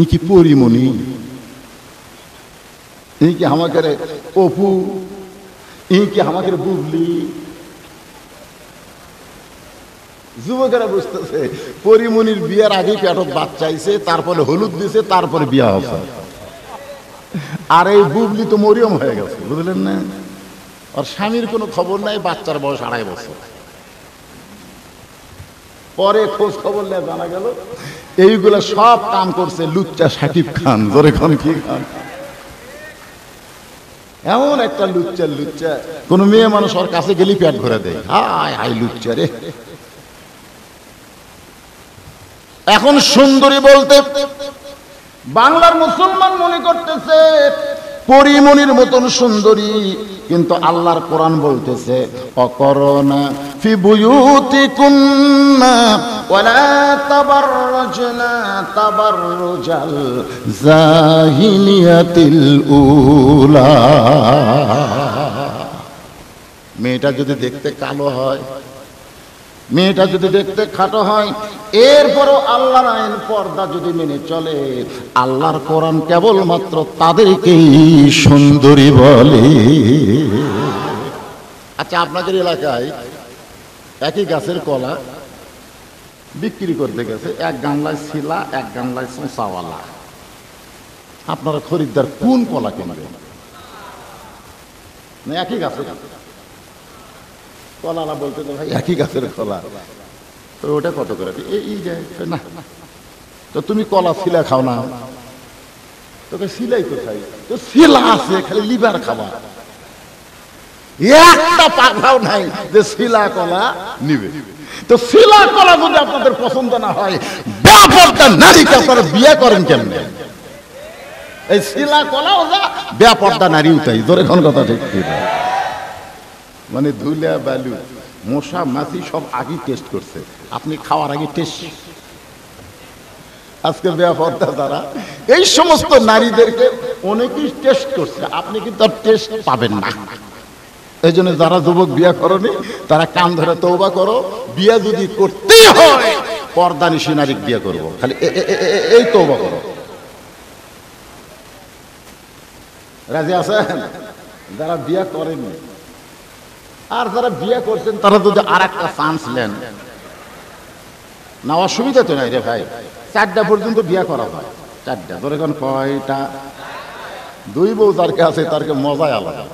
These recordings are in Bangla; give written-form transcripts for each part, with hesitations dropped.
ই কি পরিমণি, ই কি আমাকে অপু, ই কি আমাকে বুবলি। যুবকেরা বুঝতেছে পরিমণির বিয়ার আগে পেটত বাচ্চা আইছে, তারপরে হলুদ দিছে, তারপরে বিয়া হচ্ছে। আর এই বুবলি তো মরিয়ম হয়ে গেছে, বুঝলেন না? আর স্বামীর কোনো খবর নাই, বাচ্চার বয়স 2.5 বছর। পরে খোঁজ খবর নিয়ে জানা গেল এইগুলা সব কাম করছে লুচ্চা শাকিব খান। জোরে খান কি খান, এমন একটা লুচ্চা কোন মেয়ে মানুষ ওর কাছে গেলি পেট ভরে দেয়। হায় হাই লুচ্চা রে। এখন সুন্দরী বলতে বাংলার মুসলমান মনে করতেছে পরিমণির মতন সুন্দরী, কিন্তু আল্লাহর কোরআন বলতেছে অকরনা ফি বুয়ুতিকুন্না ওয়ালা তাবাররাজনা তাবাররুজাল জাহিলিয়াতিল উলা। মেয়েটা যদি দেখতে কালো হয়, মেয়েটা যদি দেখতে খাটো হয়, এরপরও আল্লাহর আইন পর্দা যদি মেনে চলে, আল্লাহর কোরআন কেবলমাত্র তাদেরকেই সুন্দরী বলে। আচ্ছা, আপনাদের এলাকায় একই গাছের কলা বিক্রি করতে গেছে, এক গামলায় ছিলা, এক গামলায় চোঁচাওয়ালা। আপনারা খরিদ্দার কোন কলা কিনবেন? না একই গাছের কলা বলতে তো ভাই একই গাছের কলা, তো ওটা কত করে? এই যে না, তো তুমি কলা ছিলা খাও না, তোকে সিলাই কোথায়? তো সিলা আছে, খালি লিভার খাবা। একটা পাখাও নাই যে সিলা কলা নিবে। তো সিলা কলা যদি আপনাদের পছন্দ না হয়, বেপরদা নারীকে আপনারা বিয়ে করেন কেমনে? এই সিলা কলাও যা, বেপরদা নারীও তাই। ধরে কোন কথা ঠিক কি? মানে ধুলা বালু মশা মাছি সব আগে টেস্ট করছে, আপনি খাওয়ার আগে টেস্ট। আজকে বেপরদা যারা, এই সমস্ত নারীদেরকে অনেকেই টেস্ট করছে, আপনি কিন্তু আর টেস্ট পাবেন না। এই জন্য যারা যুবক বিয়া করনি, তারা কান ধরে তওবা করো। বিয়া যদি করতেই হয় পর্দানিশী নারী বিয়া করবো, খালি এই তওবা করো। রাজি আছেন? যারা বিয়া করেননি আর যারা বিয়ে করছেন, তারা যদি আর একটা চান্স নেন, না অসুবিধা তো নাই রে ভাই। 4টা পর্যন্ত বিয়ে করা হয়, 4টা। ধরে কোন কয়টা? 2 বউ যারকে আছে তারকে মজাই আলাদা।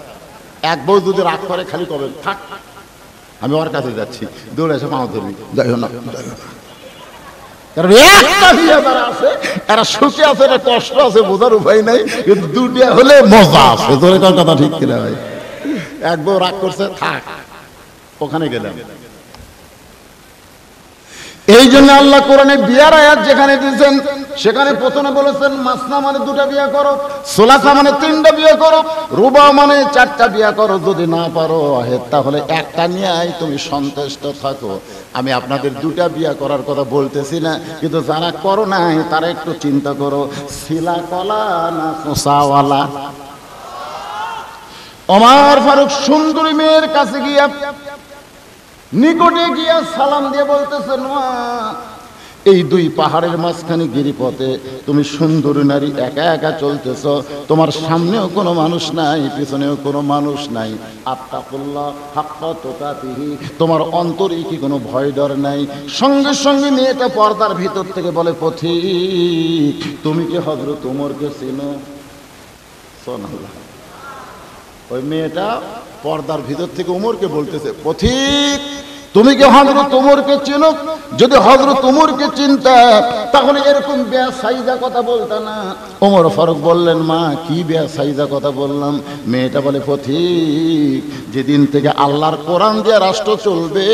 এক বউ যদি রাগ করে, খালি কবে থাক আমি ওর কাছে যাচ্ছি, দৌড়ে এসে পাও ধরবি, যাই হোক না। কারণ একটা বিয়ে যারা আছে, এরা সুখে আছে, এরা কষ্ট আছে, বোঝার উপায় নাই, কিন্তু 2টা হলে মজা আছে। ধরে কোন কথা ঠিক কিনা ভাই? এক বউ রাগ করছে, থাক ওখানে গেলাম। এই জন্য আল্লাহ কোরআনে বিয়ার আয়াত যেখানে দিয়েছেন, সেখানে প্রথমে বলেছেন মাসনা মানে 2টা বিয়ে করো, সোলাসা মানে 3টা বিয়ে করো, রুবা মানে 4টা বিয়ে করো। যদি না পারো তাহলে একটা নিয়ে তুমি সন্তুষ্ট থাকো। আমি আপনাদের 2টা বিয়ে করার কথা বলতেছি না, কিন্তু যারা করো নাই তারা একটু চিন্তা করো, সিলা কলা না চোঁচাওয়ালা। ওমর ফারুক সুন্দরী মেয়ের কাছে গিয়া, নিকটে গিয়া সালাম দিয়ে বলতেছেন, মা এই 2 পাহাড়ের মাঝখানে গিরিপথে তুমি সুন্দরী নারী একা একা চলতেছ, তোমার সামনেও কোনো মানুষ নাই, পিছনেও কোনো মানুষ নাই। আত্তাকুল্লাহ হাক্কা তুকাতিহি, তোমার অন্তরে কি কোনো ভয় ডর নাই? সঙ্গে সঙ্গে মেয়েটা পর্দার ভিতর থেকে বলে, পথিক তুমি কি হযরত ওমরকে চেনো? সুবহানাল্লাহ। ওই মেয়েটা পর্দার ভিতর থেকে ওমরকে বলতেছে, পথিক তুমি কি হযরত ওমরকে চেনো? যদি হযরত ওমরকে চিনতা তাহলে এরকম বেসাইজা কথা বলতা না। ওমর ফারুক বললেন, মা কি বেসাইজা কথা বললাম? মেয়েটা বলে, পথিক যেদিন থেকে আল্লাহর কোরআন দিয়ে রাষ্ট্র চলবে,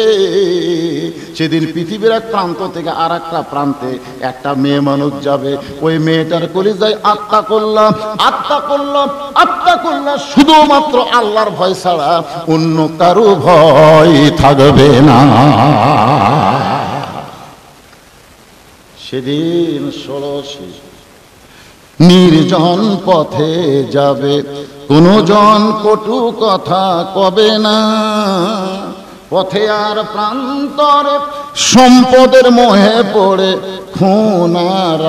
সেদিন পৃথিবীর এক প্রান্ত থেকে আর একটা প্রান্তে একটা মেয়ে মানুষ যাবে। ওই মেয়েটার কলিজায় আত্মা করলাম, আত্মা করলাম, আত্মা করলাম, শুধুমাত্র আল্লাহর ভয় ছাড়া অন্য কারো ভয় থাকবে না। সেদিন ষোড়শী নির্জন পথে যাবে, কোনো জন কটু কথা কবে না। পথে আর প্রান্তরে সম্পদের মোহে পড়ে খুন আর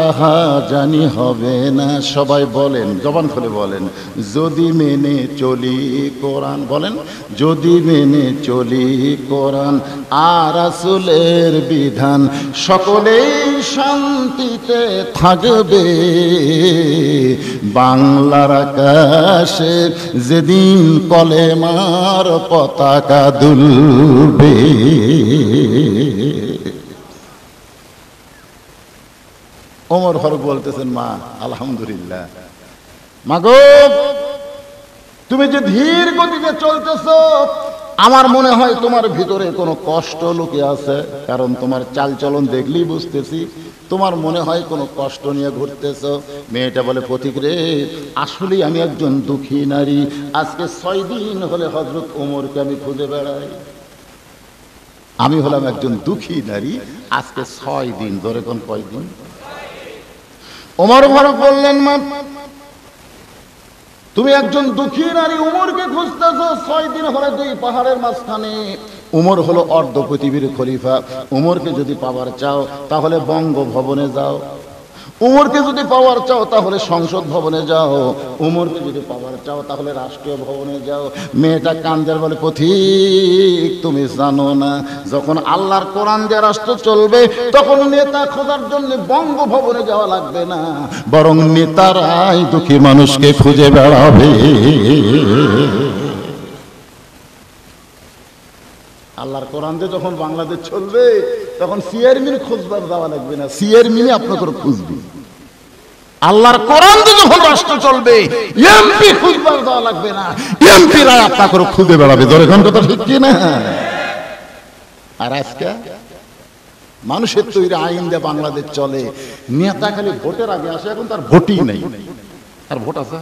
জানি হবে না। সবাই বলেন, জবান খুলে বলেন, যদি মেনে চলি কোরআন। বলেন, যদি মেনে চলি কোরআন আর রাসূলের বিধান, সকলেই শান্তিতে থাকবে বাংলার আকাশে যেদিন কলেমার পতাকা দুলবে। ওমর ফারুক বলতেছেন, মা আলহামদুলিল্লাহ, মাগো তুমি যে ধীর গতিতে চলতেছো, আমার মনে হয় তোমার ভিতরে কোনো কষ্ট লুকিয়ে আছে, কারণ তোমার চালচলন দেখলেই বুঝতেছি তোমার মনে হয় কোনো কষ্ট নিয়ে ঘুরতেছো। মেয়েটা বলে, পথিক রে, আসলেই আমি একজন দুঃখী নারী। আজকে 6 দিন হলে হযরত ওমরকে আমি খুঁজে বেড়াই। আমি হলাম একজন দুঃখী নারী, আজকে 6 দিন। ধরে কোন কয়দিন? ওমর ফারুক বললেন, মা তুমি একজন দুঃখী নারী, উমরকে খুঁজতেছো, 6 দিন হলে 2 পাহাড়ের মাঝখানে। উমর হলো অর্ধ পৃথিবীর খলিফা। উমরকে যদি পাওয়ার চাও তাহলে বঙ্গভবনে যাও, উমরকে যদি পাওয়ার চাও তাহলে সংসদ ভবনে যাও, উমরকে যদি পাওয়ার চাও তাহলে রাষ্ট্রীয় ভবনে যাও। মেয়েটা কান্দের বলে, পথিক তুমি জানো না, যখন আল্লাহর কোরআন দিয়ে রাষ্ট্র চলবে তখন নেতা খোঁজার জন্য বঙ্গভবনে যাওয়া লাগবে না, বরং নেতারাই দুঃখী মানুষকে খুঁজে বেড়াবে। আল্লাহর কোরআন দিয়ে যখন বাংলাদেশ চলবে তখন চেয়ারম্যান খুঁজবার যাওয়া লাগবে না, চেয়ারম্যানই আপনাকে খুঁজবে। আল্লাহর কোরআন দিয়ে যখন রাষ্ট্র চলবে এমপি খুঁজবার যাওয়া লাগবে না, এমপিরা আপনাকে খুঁজে বেড়াবে। ধরে কোন কথা ঠিক কি না? আর আজকে মানুষের তৈরি আইন দিয়ে বাংলাদেশ চলে, নেতা খালি ভোটের আগে আসে, এখন তার ভোটই নেই। আর ভোট আছে?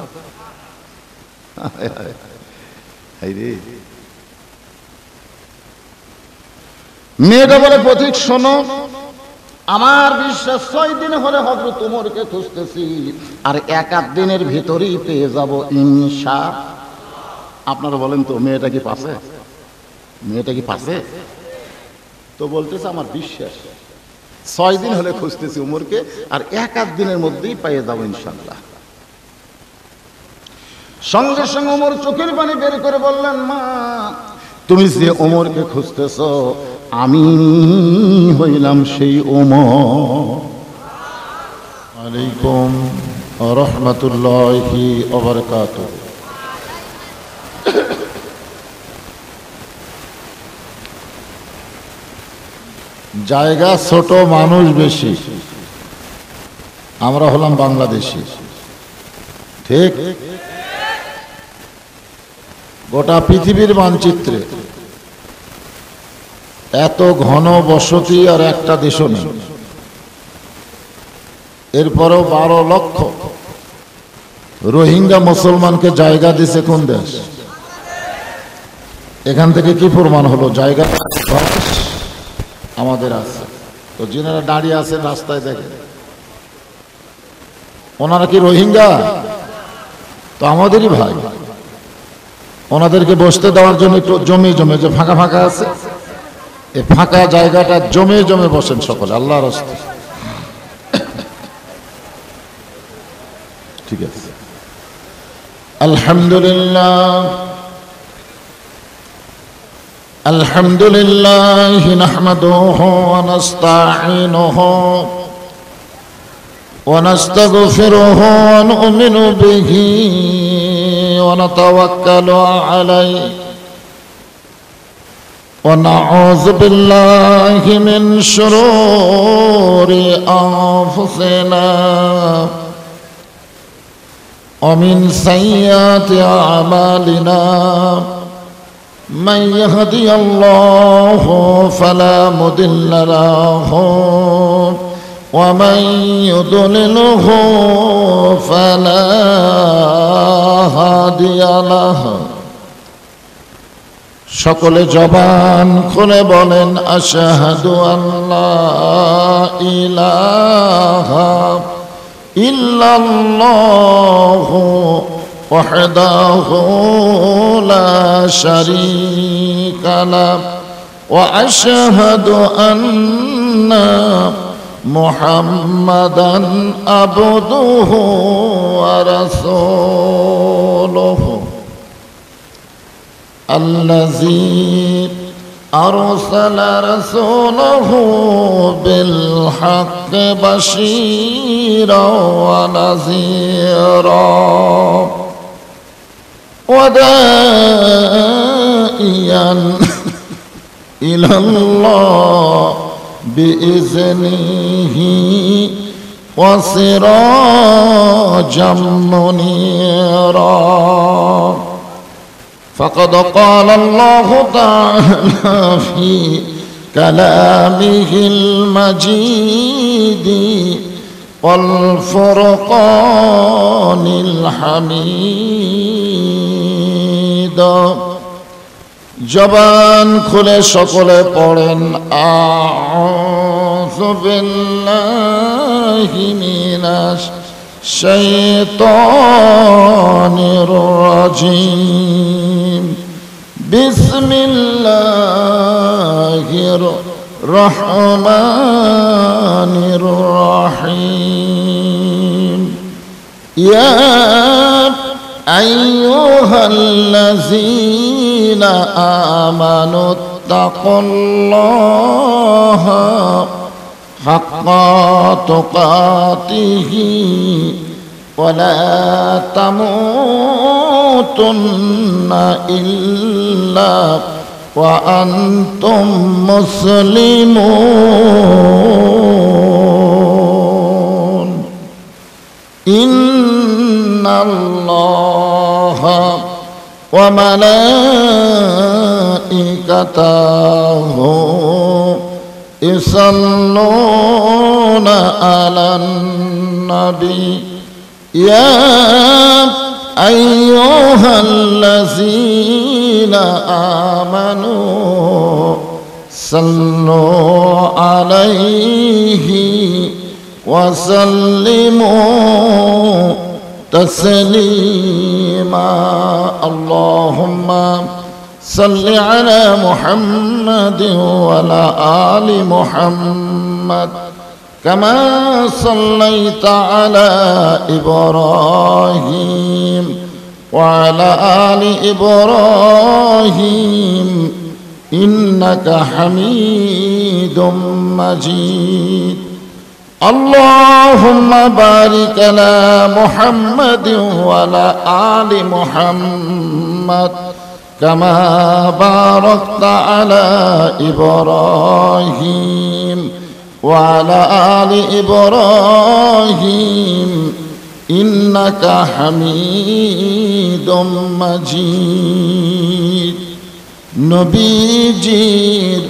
মেয়েটা বলে, পথিক শোনো, আমার বিশ্বাস 6 দিন হলে হযরত ওমরকে খুঁজতেছি, আর 1-8 দিনের ভিতরেই পেয়ে যাব ইনশাআল্লাহ। আপনারা বলেন তো, মেয়েটা কি পাশে? মেয়েটা কি পাশে? তো বলতেছে, আমার বিশ্বাস 6 দিন হলে খুঁজতেছি ওমরকে, আর 1-8 দিনের মধ্যেই পেয়ে যাব ইনশাআল্লাহ। সঙ্গে সঙ্গে ওমর চোখের পানি বের করে বললেন, মা তুমি যে ওমরকে খুঁজতেছো, আমি হইলাম সেই ওমর। আলাইকুম রাহমাতুল্লাহি ওয়া বারাকাতুহু। জায়গা ছোট, মানুষ বেশি, আমরা হলাম বাংলাদেশি, ঠিক? গোটা পৃথিবীর মানচিত্রে এত ঘন বসতি আর একটা দেশও নেই। এরপরও 12 লক্ষ রোহিঙ্গা মুসলমানকে জায়গা দিছে কোন দেশ? এখান থেকে কি প্রমাণ হলো? জায়গা আমাদের আছে। তো যিনারা দাঁড়িয়ে আছেন রাস্তায় দেখেন, ওনারা কি রোহিঙ্গা? তো আমাদেরই ভাই। ওনাদেরকে বসতে দেওয়ার জন্য একটু জমে জমে, যে ফাঁকা ফাঁকা আছে, এই ফাঁকা জায়গাটা জমে জমে বসেন সকলে, আল্লাহর রাস্তায়। ঠিক আছে, আলহামদুলিল্লাহ আলহামদুলিল্লাহ নাহমাদুহু ওয়া নাস্তাঈনুহু ওয়া নাস্তাগফিরুহু ওয়া নু'মিনু বিহি ওয়া নাতাওয়াক্কালু আলাইহি ওয়া নাউযু বিল্লাহি মিন শুরুরি আনফুসিনা ওয়া মিন সাইয়্যাতি আমালিনা। من يهدي الله فلا مضل له ومن يضلله فلا هادي له। সকলে জবান খুলে বলেন, আশহাদু আল্লা ইলাহা ইল্লাল্লাহু وحده لا شريك له وأشهد أن মুহাম্মাদান আবদুহু ওয়া রাসূলুহু আল্লাযী আরসালা রাসূলাহু বিল হাক্কি বাশীরাও ওয়া নাযীরা ওয়া দাঈয়ান ইলাল্লাহ বিইذনিহি ওয়া সিরাজাম মুনীরা فقد قال الله تعالى في كلامه المجيد والفرقان الحميد জবান খুলে সকলে পড়েন আউযু বিল্লাহি মিনাশ শাইতানির রাজিম বিসমিল্লাহির রহমানির রহিম ইয়া আইয়ুহাল্লাযীনা আমানুত্তাকুল্লাহা হাক্কা তুকাতিহি ওয়া লা তামুতুন্না ইল্লা ওয়া আনতুম মুসলিমুন ইন্নাল্লাহা ওয়া মালাইকাতাহু ইসাল্লুনা আলান নবী ইয়া আইয়ুহাল্লাযীনা আমানু সাল্লু আলাইহি ওয়া সাল্লিমু তাসলিমা আল্লাহুম্মা সাল্লি আলা মুহাম্মাদিন ওয়া আলা আলি মুহাম্মাদ কামা সাল্লাইতা আলা ইব্রাহিম ওয়া আলা আলি ইব্রাহিম ইন্নাকা হামিদুম মাজিদ আল্লাহুম্মা বারিক আলা মুহাম্মাদিন ওয়া আলা আলি মুহাম্মাদ কামা বারাকতা আলা ইব্রাহিম ওয়া আলা আলি ইব্রাহিম ইন্নাকা হামিদুম মাজিদ নবীজির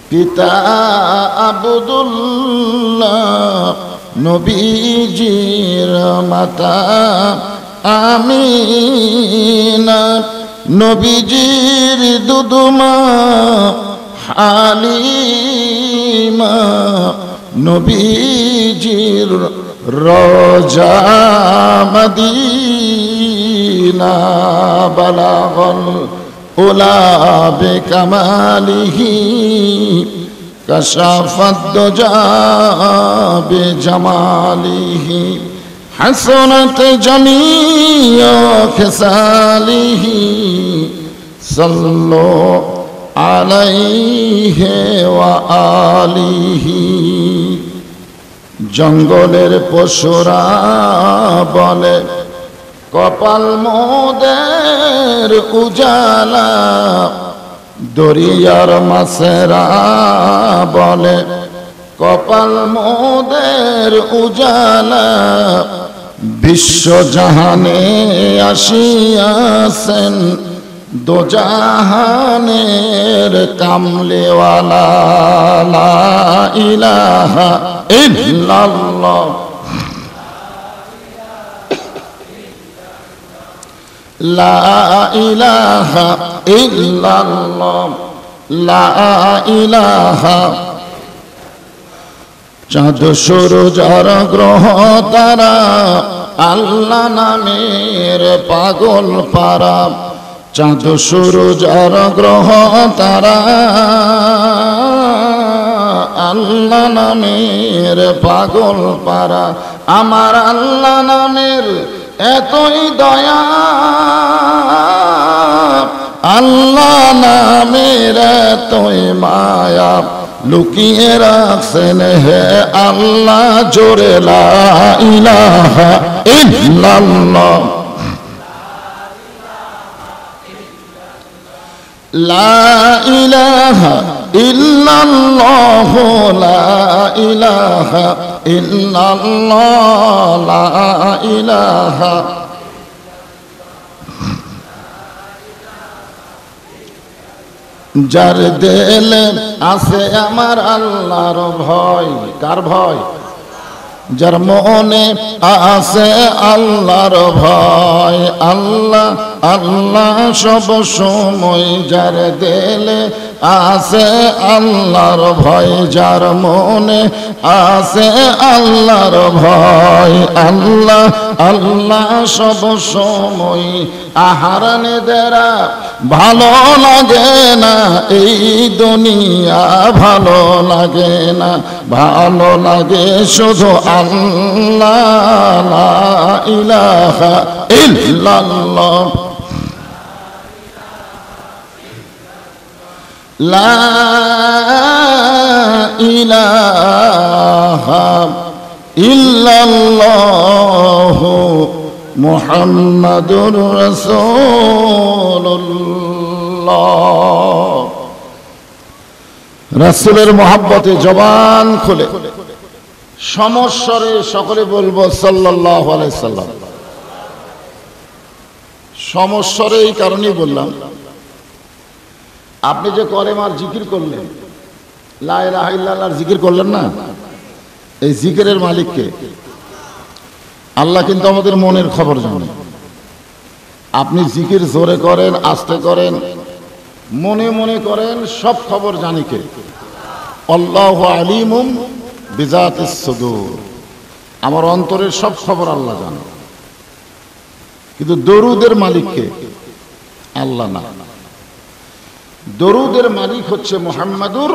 পিতা আব্দুল্লাহ নবীজির মাতা আমিনা নবীজির দুদুমা হালিমা নবীজির রোজা মদিনা বালাগল উলা বিকামালিহি কাশাফাদ দুজা বিজামালিহি হাসনাত জামিউ খিসালিহি সাল্লু আলাইহি ওয়া আলিহি জঙ্গলের পশুরা বলে কপাল মোদের উজালা দরিয়ার মাছেরা বলে কপাল মোদের উজালা বিশ্বজাহানে আসিয়াছেন দোজাহানের কামলেওয়ালা লা ইলাহা ইল্লাল্লাহ লা ইলাহা ইল্লাল্লাহ লা ইলাহা চাঁদ সূরজ আর গ্রহ তারা আল্লাহ নামের পাগল পারা চাঁদ সূরজ আর গ্রহ তারা আল্লাহ নামের পাগল পারা, আমার আল্লাহ নামের এতই দয়া, আল্লাহ নামের এতই মায়া, লুকিয়ে রাখছেন হে আল্লাহ জোরে লা ইলাহা ইল্লাল্লাহ, লা ইলাহা ইল্লাল্লাহ, লা ইলাহা ইল্লাল্লাহ, লা ইলাহা। যার দিলে আছে আমার আল্লাহর ভয়, কার ভয়? যার মনে আছে আল্লাহর ভয়, আল্লাহ আল্লাহ সব সময়, যার দিলে আছে আল্লাহর ভয়, যার মনে আছে আল্লাহর ভয়, আল্লাহ আল্লাহ সব সময়। আহারানে দেরা ভালো লাগে না, এই দুনিয়া ভালো লাগে না, ভালো লাগে শুধু আল্লাহ, লা ইলাহা ইল্লাল্লাহ, লা ইলাহা ইল্লাল্লাহ মুহাম্মাদুর রাসূলুল্লাহ। রাসূলের মহব্বতে জবান খুলে সমস্বরে সকলে বলবো সাল্লাল্লাহু আলাইহি সাল্লাম। সমস্বরে এই কারণেই বললাম, আপনি যে কলেমার জিকির করলেন, লা ইলাহা ইল্লাল্লাহর জিকির করলেন না, এই জিকিরের মালিককে আল্লাহ কিন্তু আমাদের মনের খবর জানে। আপনি জিকির জোরে করেন, আস্তে করেন, মনে মনে করেন, সব খবর জানি কে? আল্লাহু আলিমুম বিজাতিস সুদূর, আমার অন্তরের সব খবর আল্লাহ জানে। কিন্তু দরুদের মালিক কে? আল্লাহ না, দরুদের মালিক হচ্ছে মুহাম্মাদুর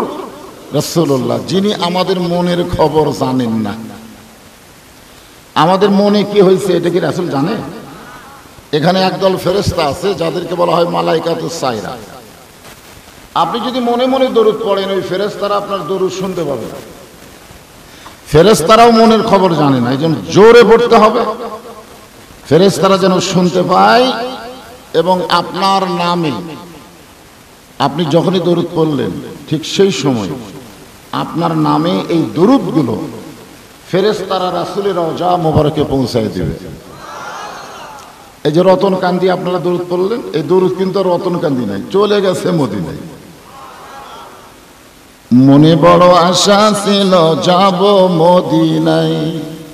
রাসূলুল্লাহ, যিনি আমাদের মনের খবর জানেন না। আমাদের মনে কি হয়েছে এটা কি রাসূল জানে? এখানে একদল ফেরেশতা আছে যাদেরকে বলা হয় মালায়েকাতুস সাইরা। আপনি যদি মনে মনে দরুদ পড়েন, ওই ফেরেশতারা আপনার দরুদ শুনতে পাবে না। ফেরেশতারাও মনের খবর জানে না, এই জন্য জোরে পড়তে হবে, ফেরেশতারা যেন শুনতে পায়। এবং আপনার নামে আপনি যখনই দরুদ পড়লেন, ঠিক সেই সময় আপনার নামে এই দরুদগুলো ফেরেশতারা রাসূলের রওজা মোবারকে পৌঁছায় দিবে। এই যে রতন কান্দি আপনারা দরুদ পড়লেন, এই দরুদ কিন্তু রতন কান্দি নাই, চলে গেছে মদিনায়। মনে বড় আশা ছিল যাব মদিনায়,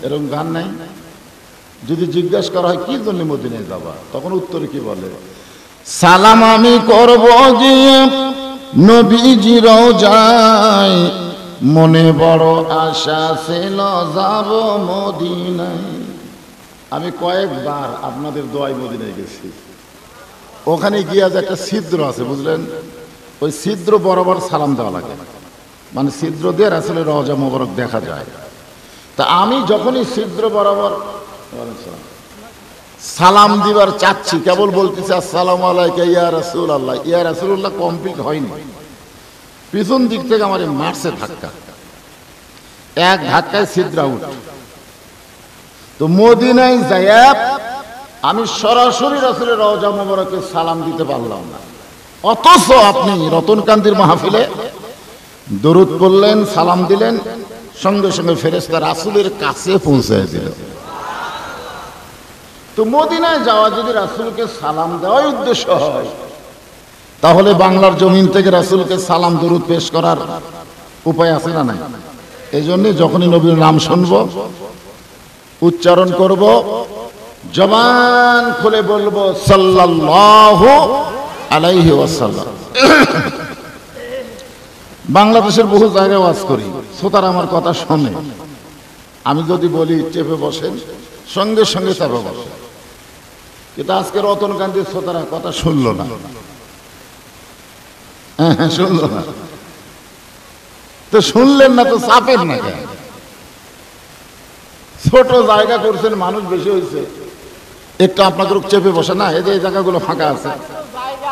এরকম গান নাই? যদি জিজ্ঞাসা করা হয় কি জন্য মদিনায় যাবা, তখন উত্তরে কি বলে? সালাম আমি করব গিয়ে নবীজি রওজায়, মনে বড় আশা ছিল যাব মদিনায়। আমি কয়েকবার আপনাদের দোয়ায় মদিনায় গেছি, ওখানে গিয়ে যে একটা ছিদ্র আছে বুঝলেন, ওই ছিদ্র বরাবর সালাম দেওয়া লাগে, মানে ছিদ্র দিয়ে রাসূলের রওজা মোবারক দেখা যায়। তা আমি যখনই ছিদ্র বরাবর সালাম দিবার চাচ্ছি, কেবল বলতেছি আসসালামু আলাইকা ইয়া রাসূলুল্লাহ, ইয়া রাসূলুল্লাহ কমপ্লিট হয়নি, পিছন দিক থেকে আমার মারছে ধাক্কা, এক ধাক্কায় ছিদ্র আউট। তো মদিনায় যাইয়া আমি সরাসরি রাসূলের রওজা মোবারকে সালাম দিতে পারলাম না, অথচ আপনি রতনকান্দির মাহফিলে দরুদ পড়লেন, সালাম দিলেন, সঙ্গে সঙ্গে ফেরেশতা রাসূলের কাছে পৌঁছায় দিল। তো মদিনায় যাওয়া যদি রাসূলকে সালাম দেওয়ার উদ্দেশ্য হয়, তাহলে বাংলার জমিন থেকে রাসূলকে সালাম দরুদ পেশ করার উপায় আছে না নাই? এই জন্যে যখনই নবীর নাম শুনব, উচ্চারণ করব, জবান খুলে বলবো সাল্লাল্লাহু আলাইহি ওয়াসাল্লাম। বাংলাদেশের বহু জায়গায় ওয়াজ করি, শ্রোতারা আমার কথা শোনে। আমি যদি বলি চেপে বসেন, সঙ্গে সঙ্গে চেপে বসেন। কিন্তু আজকে রতনকান্দির শ্রোতারা কথা শুনলো না, শুনলো না। তো তো শুনলেন না তো চাপেন না কেন? ছোট জায়গা করছেন, মানুষ বেশি হয়েছে, একটু আপনাকে চেপে বসে না, এই যে এই জায়গাগুলো ফাঁকা আছে,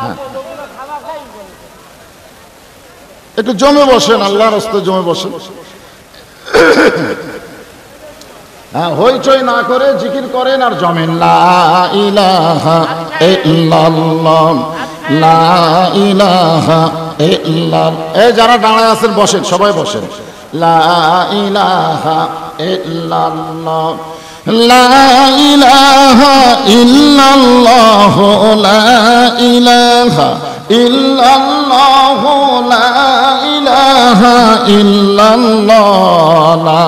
হ্যাঁ একটু জমে বসেন, আল্লাহর রাস্তায় জমে বসেন। হ্যাঁ, হইচই না করে জিকির করেন আর জমেন। লা ইলাহা ইল্লাল্লাহ, লা ইলাহা ইল্লাল্লাহ। এই যারা দাঁড়ায় আছেন বসেন, সবাই বসেন। লা ইলাহা ইল্লাল্লাহ, লা ইলাহা ইল্লাল্লাহ, লা ইলাহা ইল্লাল্লাহ, লা ইলাহা ইল্লাল্লাহ, লা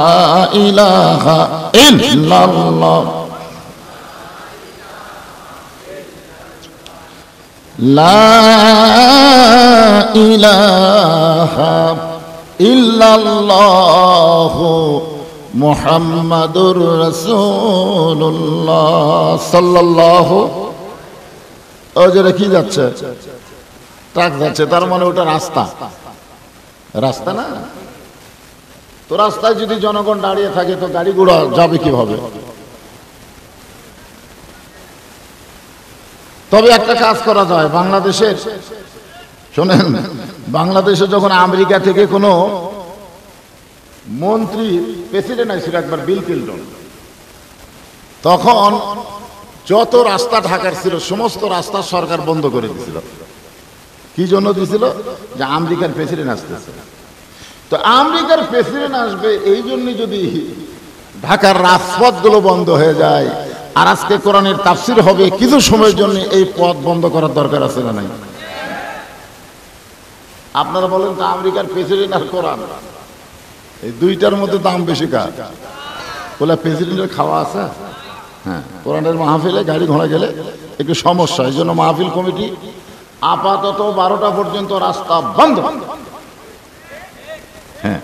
ইলাহা ইল্লাল্লাহ, লা ইলাহা ইল্লাল্লাহ, মুহাম্মাদুর রাসূলুল্লাহ সাল্লাল্লাহু। ও যে কি যাচ্ছে, ট্রাক যাচ্ছে, তার মানে ওটা রাস্তা, রাস্তা না তো। রাস্তায় যদি জনগণ দাঁড়িয়ে থাকে তো গাড়ি ঘোড়া যাবে কিভাবে? তবে একটা কাজ করা যায় বাংলাদেশের, শোনেন, বাংলাদেশে যখন আমেরিকা থেকে কোনো মন্ত্রী প্রেসিডেন্ট আসছিল একবার, বিল ক্লিনটন, তখন যত রাস্তা ঢাকার ছিল সমস্ত রাস্তা সরকার বন্ধ করে দিয়েছিল। কি জন্য দিয়েছিল? যে আমেরিকার প্রেসিডেন্ট আসতেছে। তো আমেরিকার প্রেসিডেন্ট আসবে এই জন্য যদি ঢাকার রাজপথগুলো বন্ধ হয়ে যায়, আর আজকে কোরআনের তাফসির হবে, কিছু সময়ের জন্য এই পথ বন্ধ করার দরকার আছে না নাই? আপনারা বলেন তো, আমেরিকার প্রেসিডেন্ট আর কোরআন, এই দুইটার মধ্যে দাম বেশি কার? বলে প্রেসিডেন্টের খাওয়া আছে। হ্যাঁ, কোরআনের মাহফিলে গাড়ি ঘোড়া গেলে একটু সমস্যা, এই জন্য মাহফিল কমিটি আপাতত 12টা পর্যন্ত রাস্তা বন্ধ। হ্যাঁ,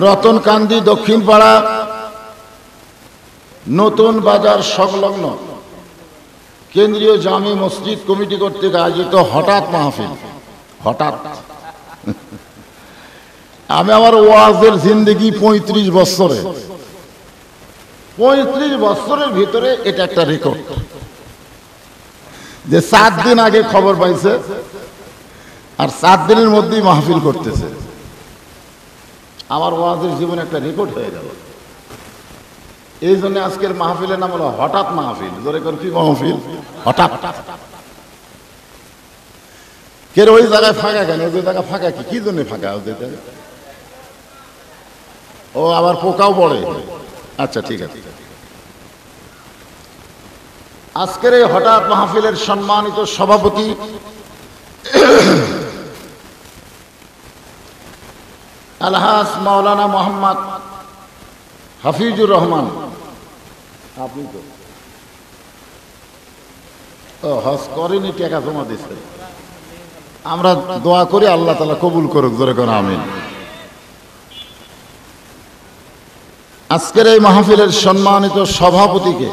রতনকান্দি দক্ষিণ পাড়া নতুন বাজার সংলগ্ন কেন্দ্রীয় জামে মসজিদ কমিটি কর্তৃক আয়োজিত হঠাৎ মাহফিল। হঠাৎ, আমি আমার ওয়াজের জিন্দেগি 35 বছরের ভিতরে এটা একটা রেকর্ড, যে 7 দিন আগে খবর পাইছে আর 7 দিনের মধ্যেই মাহফিল করতেছে। আমার ওয়াজের জীবনে একটা রেকর্ড হয়ে গেল। এই জন্য আজকের মাহফিলের নাম হলো হঠাৎ মাহফিল। জোরে করে কি মাহফিল? হঠাৎ। কেন ওই জায়গায় ফাঁকা কেন? ওই জায়গা ফাঁকা কি জন্য ফাঁকা? ও আবার পোকাও পড়ে। আচ্ছা, ঠিক আছে। আজকের এই হঠাৎ মাহফিলের সম্মানিত সভাপতি আলহাজ মাওলানা মোহাম্মদ হাফিজুর রহমান, আপনি তো হজ করেনি, টাকা জমা দিচ্ছে। আমরা দোয়া করি আল্লাহ তাআলা কবুল করুক। জোরে করে আমিন। আজকের এই মাহফিলের সম্মানিত সভাপতিকে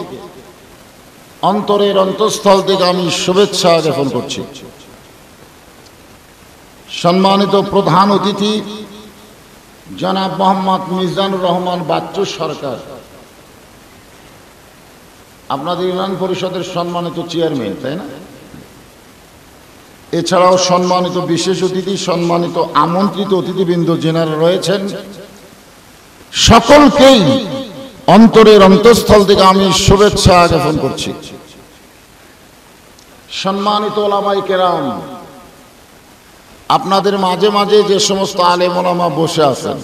অন্তরের অন্তঃস্থল থেকে আমি শুভেচ্ছা জ্ঞাপন করছি। সম্মানিত প্রধান অতিথি জনাব মোহাম্মদ মিজানুর রহমান বাচ্চু সরকার, আপনাদের ইউনিয়ন পরিষদের সম্মানিত চেয়ারম্যান, তাই না? এছাড়াও সম্মানিত বিশেষ অতিথি, সম্মানিত আমন্ত্রিত অতিথিবৃন্দ যেনারা রয়েছেন, সকলকেই অন্তরের অন্তঃস্থল থেকে আমি শুভেচ্ছা জ্ঞাপন করছি। সম্মানিত ওলামায়ে কেরাম, আপনাদের মাঝে মাঝে যে সমস্ত আলেম ওলামা বসে আছেন,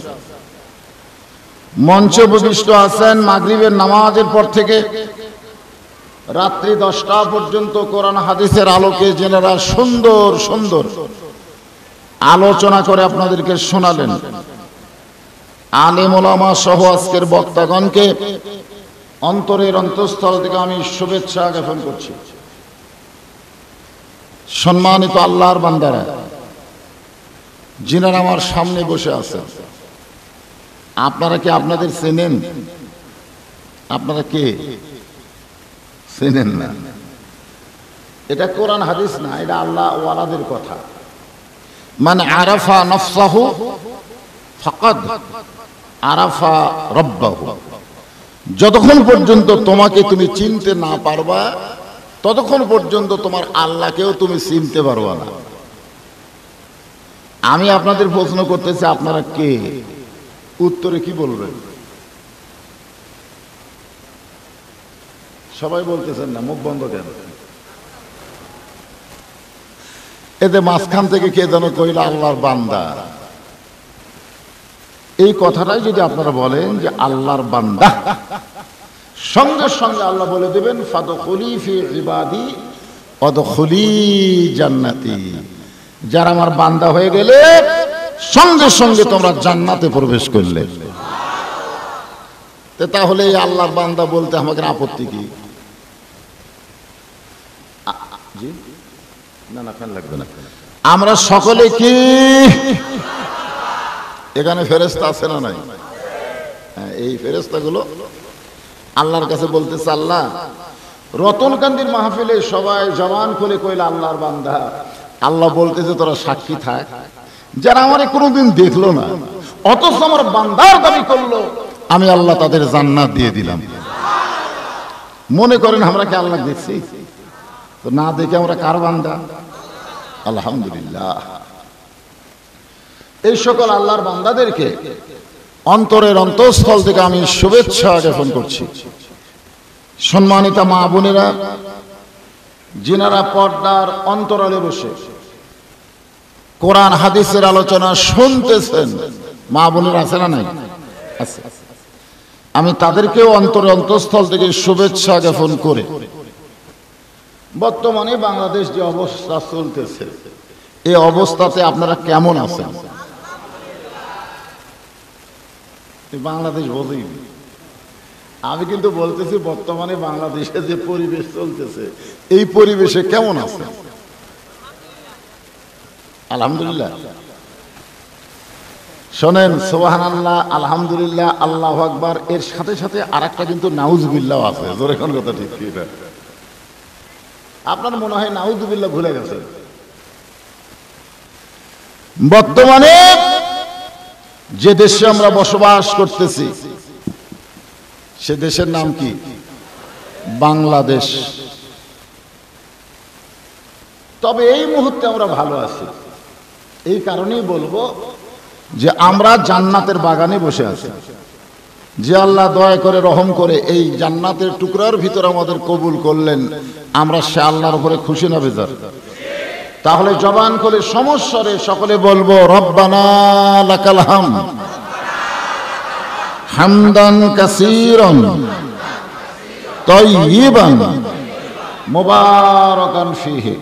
মঞ্চে উপবিষ্ট আছেন, মাগরিবের নামাজের পর থেকে রাত্রি 10টা পর্যন্ত কোরআন হাদিসের আলোকে যেনারা সুন্দর সুন্দর আলোচনা করে আপনাদেরকে শোনালেন, আলেম ওলামা সহ আজকের বক্তাগণকে অন্তরের অন্তঃস্থল থেকে আমি শুভেচ্ছা জ্ঞাপন করছি। সম্মানিত আল্লাহর বান্দারা, যিনারা আমার সামনে বসে আছেন, আপনারা কি আপনাদের চেনেন? আপনারা কে? চেনেন না? এটা কোরআন হাদিস না, এটা আল্লাহ ওয়ালাদের কথা। মান আরাফা নফসাহু ফাকাদ আরাফা রব্বাহু। যতক্ষণ পর্যন্ত তোমাকে তুমি চিনতে না পারবা ততক্ষণ পর্যন্ত তোমার আল্লাহকেও তুমি চিনতে পারবা না। আমি আপনাদের প্রশ্ন করতেছি, আপনারা কে? উত্তরে কি বলবেন? সবাই বলতেছেন না, মুখ বন্ধ কেন? এতে মাঝখান থেকে কে যেন কইল আল্লাহর বান্দা। এই কথাটাই যদি আপনারা বলেন যে আল্লাহর বান্দা, সঙ্গে সঙ্গে আল্লাহ বলে দেবেন ফাদখুলি ফি ইবাদি ওয়াদখুলি জান্নাতি। যারা আমার বান্দা হয়ে গেলে সঙ্গে সঙ্গে তোমরা জান্নাতে প্রবেশ করলে। তাহলে এই আল্লাহর বান্দা বলতে আমাদের আপত্তি কি? জি না না, ফ্যান লাগবে না। আমরা সকলে কি এখানে ফেরেশতা আছে না নাই? হ্যাঁ, এই ফেরেশতাগুলো আল্লাহর কাছে বলতেছে, আল্লাহ রতনকান্দির মাহফিলে সবাই জবান খুলে কইল আল্লাহর বান্দা। আল্লাহ বলতেছে তোরা সাক্ষী থাক, যারা আমারে কোনোদিন দেখলো না অথচ আমার বান্দার দাবি করলো, আমি আল্লাহ তাদের জান্নাত দিয়ে দিলাম। মনে করেন আমরা কি আল্লাহ দেখছি? তো না দেখে আমরা কার বান্দা? আলহামদুলিল্লাহ। এই সকল আল্লাহর বান্দাদেরকে অন্তরের অন্তঃস্থল থেকে আমি শুভেচ্ছা জ্ঞাপন করছি। সম্মানিতা মা বোনেরা, যিনারা পর্দার অন্তরালে বসে কোরআন হাদিসের আলোচনা শুনতেছেন, মা বোনেরা আছে না নাই? আছে। আমি তাদেরকেও অন্তরের অন্তঃস্থল থেকে শুভেচ্ছা জ্ঞাপন করে বর্তমানে বাংলাদেশ যে অবস্থা চলতেছে, এই অবস্থাতে আপনারা কেমন আছেন? বাংলাদেশ বোঝেই। আমি কিন্তু বলতেছি বর্তমানে বাংলাদেশে যে পরিবেশ চলতেছে, এই পরিবেশে কেমন আছে? আলহামদুলিল্লাহ। শোনেন, সুবহানাল্লাহ, আলহামদুলিল্লাহ, আল্লাহু আকবার, এর সাথে সাথে আরেকটা কিন্তু নাউজুবিল্লাহ আছে। জোরে কোন কথা ঠিক কি? এটা আপনার মনে হয় নাউজুবিল্লাহ ভুলে গেছেন। বর্তমানে যে দেশে আমরা বসবাস করতেছি সে দেশের নাম কি? বাংলাদেশ। তবে এই মুহূর্তে আমরা ভালো আছি। এই কারণেই বলবো যে আমরা জান্নাতের বাগানে বসে আছি। যে আল্লাহ দয়া করে রহম করে এই জান্নাতের টুকরার ভিতরে আমাদের কবুল করলেন, আমরা সে আল্লাহর উপরে খুশি না বেজার? তাহলে জবান করে সমস্যারে সকলে বলবো রব্বানা লাকাল হামদ হামদান কাসীরান তাইয়িবান মুবারাকান ফীহি।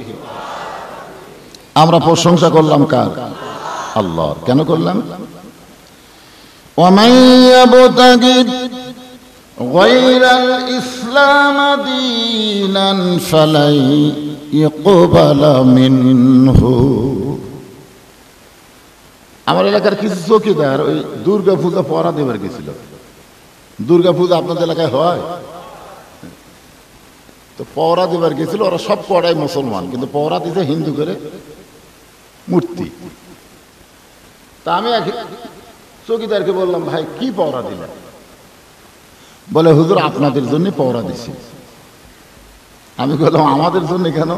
আমরা প্রশংসা করলাম কার? আল্লাহর। কেন করলাম? ওয়ামান ইয়াবতাগি গায়রাল ইসলাম দীনান ফালাই ইকবালা মিনহু। আমার এলাকার কিছু চৌকিদার ওই দুর্গা পূজা পড়া দেবার গেছিল। দুর্গা পূজা আপনাদের এলাকায় হয় তো? পড়া দেবার গেছিল। ওরা সব পড়াই মুসলমান, কিন্তু পড়া দিতে হিন্দু করে মূর্তি। তা আমি এক চৌকিদারকে বললাম, ভাই কি পড়া দিলেন? বলে হুজুর আপনাদের জন্য পড়া দিছি। আমি বললাম আমাদের জন্য কেন?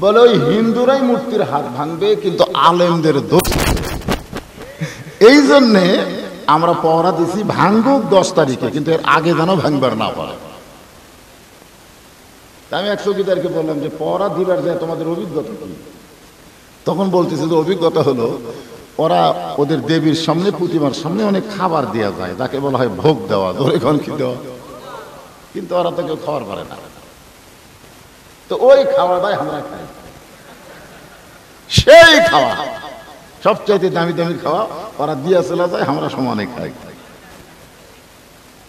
বলে ওই হিন্দুরাই মূর্তির হাত ভাঙবে, কিন্তু আলেমদের দোষ, এই জন্যে আমরা পড়া দিছি ভাঙ্গুক 10 তারিখে, কিন্তু এর আগে যেন ভাঙবার না পারে। আমি এক চৌকিদারকে বললাম যে পড়া দিবার যায় তোমাদের অভিজ্ঞতা কি? তখন বলতেছে যে অভিজ্ঞতা হলো ওরা ওদের দেবীর সামনে, প্রতিমার সামনে অনেক খাবার দেওয়া যায়, যাকে বলা হয় ভোগ দেওয়া। ধরে কোন কি দেওয়া, কিন্তু ওরা তো কেউ খাওয়ার পারে না। তো ওই খাওয়াটাই আমরা খাই, সেই খাওয়া সবচাইতে দামি দামি খাওয়া ওরা দিয়া চলে যায়, আমরা সমানে খাই।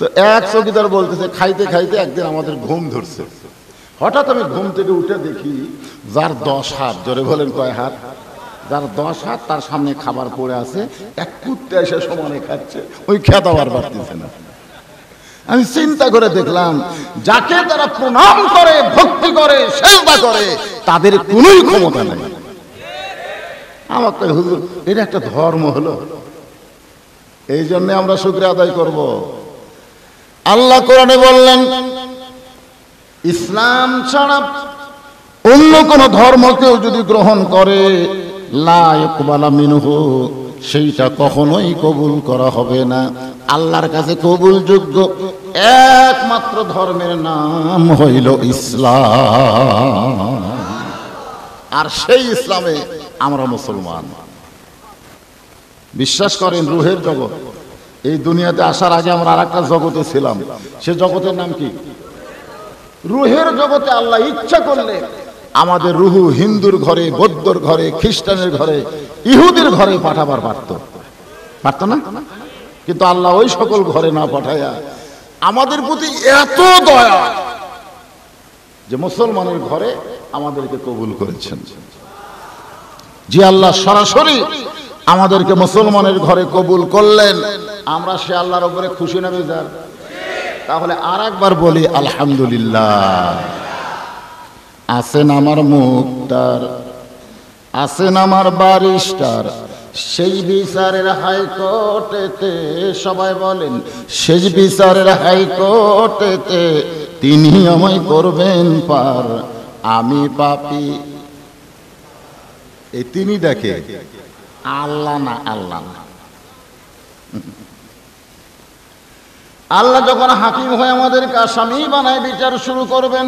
তো এক চৌকিদার বলতেছে খাইতে খাইতে একদিন আমাদের ঘুম ধরছে। হঠাৎ আমি ঘুম থেকে উঠে দেখি যার 10 হাত, জোরে বলেন কয় হাত? যার 10 হাত তার সামনে খাবার পড়ে আছে, এক কুত্তে এসে সমানে খাচ্ছে, ওই খেতে আবার পারতেছে না। আমি চিন্তা করে দেখলাম যাকে তারা প্রণাম করে, ভক্তি করে, সেজদা করে, তাদের কোনোই ক্ষমতা নেই। আমার তো হুজুর এটা একটা ধর্ম হলো। এই জন্য আমরা শুকরিয়া আদায় করব। আল্লাহ কোরআনে বললেন ইসলাম ছাড়া অন্য কোন ধর্ম কেউ যদি গ্রহণ করে লা ইকবালা মিনহু, সেইটা কখনোই কবুল করা হবে না। আল্লাহর কাছে কবুলযোগ্য একমাত্র ধর্মের নাম হইল ইসলাম, আর সেই ইসলামে আমরা মুসলমান। বিশ্বাস করেন রুহের জগৎ, এই দুনিয়াতে আসার আগে আমরা আরেকটা জগতে ছিলাম। সে জগতের নাম কি? রুহের জগতে আল্লাহ ইচ্ছা করলে আমাদের রুহু হিন্দুর ঘরে, বৌদ্ধর ঘরে, খ্রিস্টানের ঘরে, ইহুদির ঘরে পাঠাবার পারত না? কিন্তু আল্লাহ ওই সকল ঘরে না পাঠায়া আমাদের প্রতি এত দয়া যে মুসলমানের ঘরে আমাদেরকে কবুল করেছেন। যে আল্লাহ সরাসরি আমাদেরকে মুসলমানের ঘরে কবুল করলেন, আমরা সে আল্লাহর উপরে খুশি না বেজার? তাহলে আর একবার বলি আলহামদুলিল্লাহ। আছেন আমার মুক্তার, আছেন আমার বারিস্টার, সেই বিচারের হাইকোর্টেতে, সবাই বলেন সেই বিচারের হাইকোর্টেতে তিনি আমায় করবেন পার, আমি পাপী। এই তিনি দেখে, আল্লাহ না, আল্লাহ না। আল্লাহ যখন হাকিম হয়ে আমাদেরকে আসামি বানায় বিচার শুরু করবেন,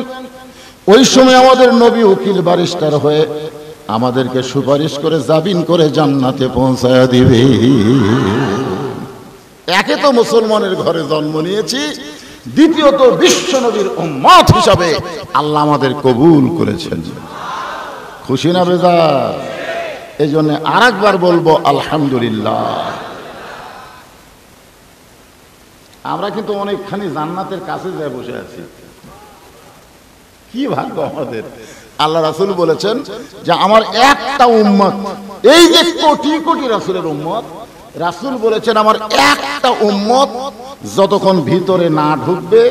ওই সময় আমাদের নবী উকিল বারিস্টার হয়ে আমাদেরকে সুপারিশ করে জামিন করে জান্নাতে পৌঁছায়া দিবে। একে তো মুসলমানের ঘরে জন্ম নিয়েছি, দ্বিতীয়ত বিশ্ব নবীর উম্মত হিসাবে আল্লাহ আমাদের কবুল করেছেন। খুশি না বেজার? এই জন্য আর একবার বলবো আলহামদুলিল্লাহ। আমরা কিন্তু অনেকখানি জান্নাতের কাছে যায় বসে আছি। কি ভাগ্য আমাদের! আল্লাহ রাসূল বলেছেন যে আমার একটা উম্মত, এই যে কোটি কোটি রাসূলের উম্মত, রাসূল বলেছেন আমার একটা উম্মত যতক্ষণ ভিতরে না ঢুকবে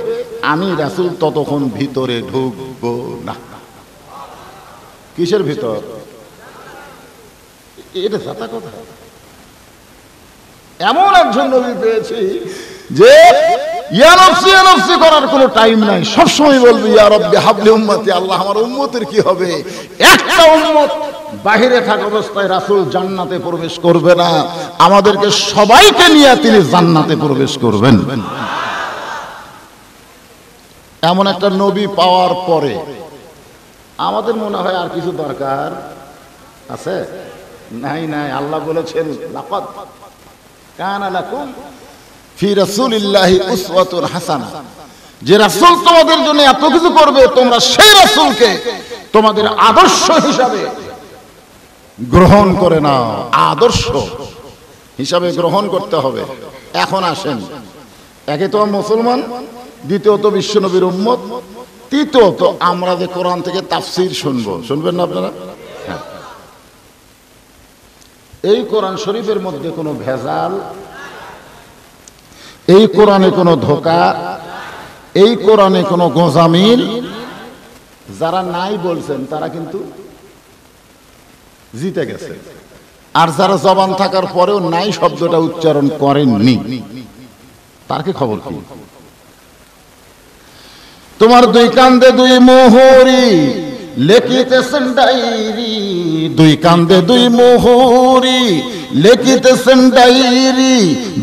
আমি রাসূল ততক্ষণ ভিতরে ঢুকবো না। কিসের ভিতর? এটা সাতা কথা। এমন একজন নবী পেয়েছি যে ইয়া নফসি ইয়া নফসি করার কোনো টাইম নাই, সবসময় বলবে ইয়া রাব্বি হাবলি উম্মতি, আল্লাহ আমার উম্মতের কি হবে। একটা উম্মত বাহিরে থাকা অবস্থায় রাসূল জান্নাতে প্রবেশ করবে না, আমাদেরকে সবাইকে নিয়ে তিনি জান্নাতে প্রবেশ করবেন। এমন একটা নবী পাওয়ার পরে আমাদের মনে হয় আর কিছু দরকার আছে? নাই নাই। আল্লাহ বলেছেন লাকাদ কানা লাকুম ফি রাসূলিল্লাহি উসওয়াতুন হাসানাহ, যে রাসূল তোমাদের জন্য এত কিছু করবে তোমরা সেই রাসূলকে তোমাদের আদর্শ হিসাবে গ্রহণ করে নাও। আদর্শ হিসাবে গ্রহণ করতে হবে। এখন আসেন, একে তো মুসলমান, দ্বিতীয়ত বিশ্বনবীর উম্মত, তৃতীয়ত আমরা যে কোরআন থেকে তাফসীর শুনবেন না আপনারা? হ্যাঁ। এই কোরআন শরীফের মধ্যে কোনো ভেজাল, এই কোরআনে কোনো ধোঁকা, এই কোরআনে কোনো গোঁজামিল যারা নাই বলছেন তারা কিন্তু জিতে গেছে, আর যারা জবান থাকার পরেও নাই শব্দটা উচ্চারণ করেননি তার কি খবর কি? তোমার দুই কান্দে দুই মোহরি লেখিতেছেন ডায়েরি, দুই কান্দে দুই মোহরি লেখিতেছেন ডায়েরি,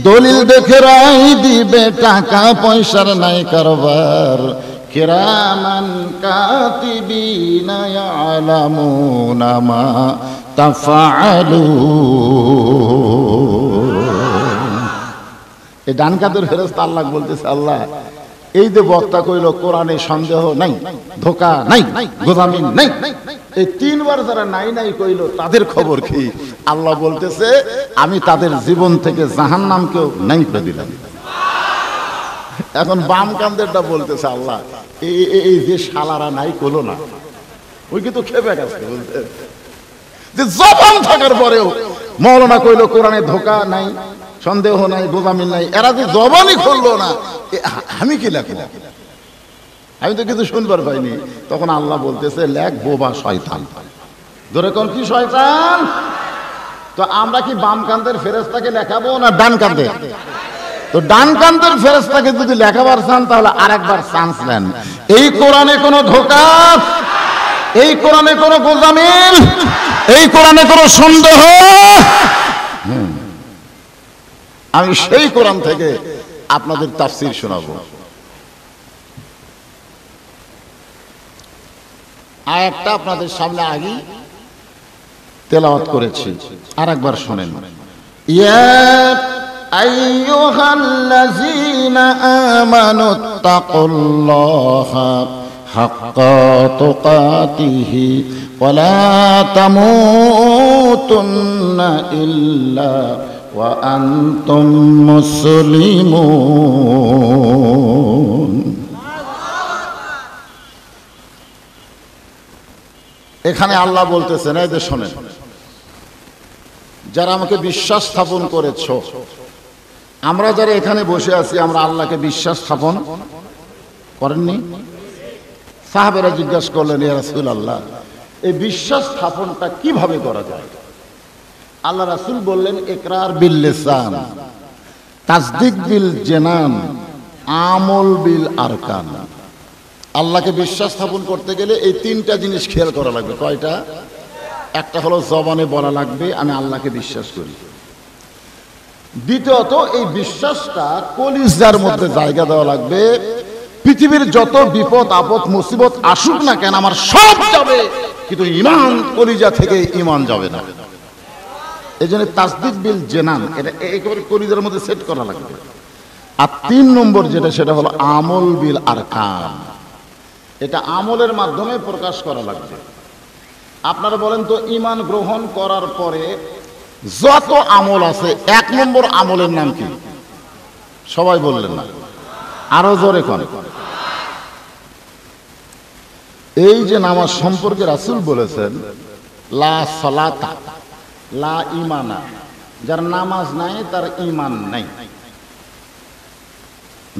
দলিল দেখে রায় দিবে, টাকা পয়সার নাই কারবার, কিরামান কাতিবিনা ইয়ালামুনা মা তাফআলুন। এই ডান কাদের ফেরেশতা আল্লাহ বলতেছে, আল্লাহ এই যে বক্তা কইল কোরআনে সন্দেহ নাই, ধোঁকা নাই, গোজামিন নাই, এই তিনবার যারা নাই নাই কইল তাদের খবর কি? আল্লাহ বলতেছে আমি তাদের জীবন থেকে জাহান্নামকেও নাই করে দিলাম। এখন বাম কান্দেরটা বলতেছে আল্লাহ এই যে শালারা নাই কইলো না, ওই কিন্তু খেপে গেছে, বলতে যে জবান থাকার পরেও মৌলানা কইল কোরআনে ধোঁকা নাই, সন্দেহ নাই, গোজামিল নাই, এরা যে জবানই খুললো না, আমি কি লেখবো? আমি তো কিছু শুনবার পাইনি। তখন আল্লাহ বলতেছে, লেখ বোবা শয়তান। ধরে কোন কি শয়তান? তো আমরা কি বাম কান্দের ফেরেশতাকে লেখাবো না ডান কান্দের? তো ডান কান্দের ফেরেশতাকে যদি লেখাবার চান তাহলে আরেকবার চান্স নেন। এই কোরআনে কোনো ধোঁকা, এই কোরআনে কোনো গোজামিল, এই কোরআনে কোনো সন্দেহ। আমি সেই কোরআন থেকে আপনাদের তাফসীর শোনাবো। আয়াতটা আপনাদের সামনে আগেই তেলাওয়াত করেছি, আরেকবার শুনেন। ইয়া আইয়ুহাল্লাযীনা আমানুত্তাকুল্লাহা হাক্কা তুকাতিহি ওয়া লা তামুতুন্না ইল্লা ওয়া আনতুম মুসলিমুন। এখানে আল্লাহ বলতেছেন, এই যে শোনেন, যারা আমাকে বিশ্বাস স্থাপন করেছ, আমরা যারা এখানে বসে আছি, আমরা আল্লাহকে বিশ্বাস স্থাপন করেননি? সাহাবেরা জিজ্ঞাসা করলেন, ইয়া রাসূলুল্লাহ, এই বিশ্বাস স্থাপনটা কিভাবে করা যায়? আল্লাহ রাসূল বললেন, ইকরার বিল লিসান, তাসদিক বিল জানান, আমল বিল আরকান। আল্লাহকে বিশ্বাস স্থাপন করতে গেলে এই তিনটা জিনিস খেয়াল করা লাগবে। কয়টা? একটা হলো জবানে বলা লাগবে আমি আল্লাহকে বিশ্বাস করি। দ্বিতীয়ত এই বিশ্বাসটা কলিজার মধ্যে জায়গা দেওয়া লাগবে। পৃথিবীর যত বিপদ আপদ মুসিবত আসুক না কেন আমার সব যাবে, কিন্তু ঈমান কলিজা থেকে ঈমান যাবে না। এই জন্য তাসদিক বিল জানান, এটা একেবারে কলিজার মধ্যে সেট করা লাগবে। আর 3 নম্বর যেটা, সেটা হলো আমল বিল আরকান। এটা আমলের মাধ্যমে প্রকাশ করা লাগবে। আপনারা বলেন তো, ঈমান গ্রহণ করার পরে যত আমল আছে, 1 নম্বর আমলের নাম কি? সবাই বললেন না, আরো জোরে কোন? এই যে নামাজ সম্পর্কে রাসূল বলেছেন, লা সালাতা লা ঈমানা, যার নামাজ নাই তার ঈমান নাই।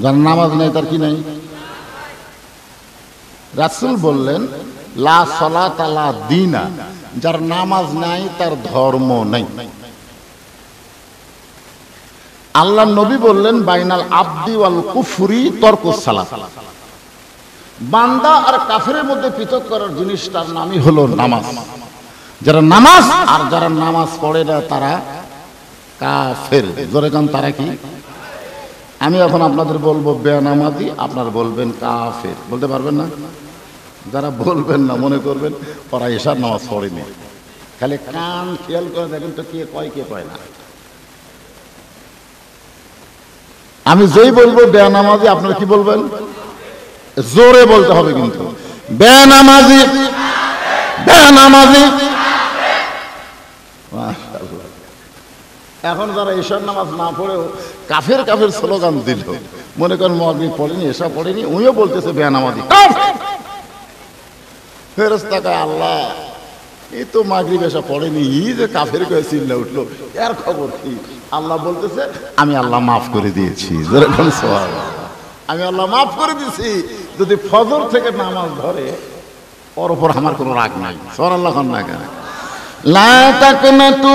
যার নামাজ নাই তার কি নাই? রাসূল বললেন, লা সালাতা লা দীনা, যার নামাজ নাই তার ধর্ম নাই। আল্লাহর নবী বললেন, বাইনাল আবদি ওয়াল কুফরি তরকুস সালাত, বান্দা আর কাফেরের মধ্যে পৃথক করার জিনিসটার নামই হলো নামাজ। যারা নামাজ আর যারা নামাজ পড়ে না তারা কাফের। জোরে কান, তারা কি? আমি এখন আপনাদের বলবো বেনামাজি, আপনারা বলবেন কাফের। বলতে পারবেন না? যারা বলবেন না মনে করবেন ওরা এশার নামাজ পড়েনি। খালি কান খেয়াল করে দেখেন তো কে কয় কে কয় না। আমি যেই বলবো বেনামাজি, আপনারা কি বলবেন? জোরে বলতে হবে কিন্তু, বেনামাজি বেনামাজি। মাশাআল্লাহ। এখন যারা এশার নামাজ না পড়েও কাফের কাফের স্লোগান দিল, মনে করেন মাগরিব পড়েনি, এশা পড়েনি, উনিও বলতেছে বেনামাজি কাফের। ফেরেশতা কয়, আল্লাহ এই তো মাগরিব এশা পড়েনি, এই যে কাফের কয়ে চিল্লা উঠলো, এর খবর কি? আল্লাহ বলতেছে, আমি আল্লাহ মাফ করে দিয়েছি। আমি আল্লাহ মাফ করে দিয়েছি। যদি ফজর থেকে নামাজ ধরে ওর উপর আমার কোনো রাগ নাই। সুবহানাল্লাহ। না কেন? লা তাকনাতু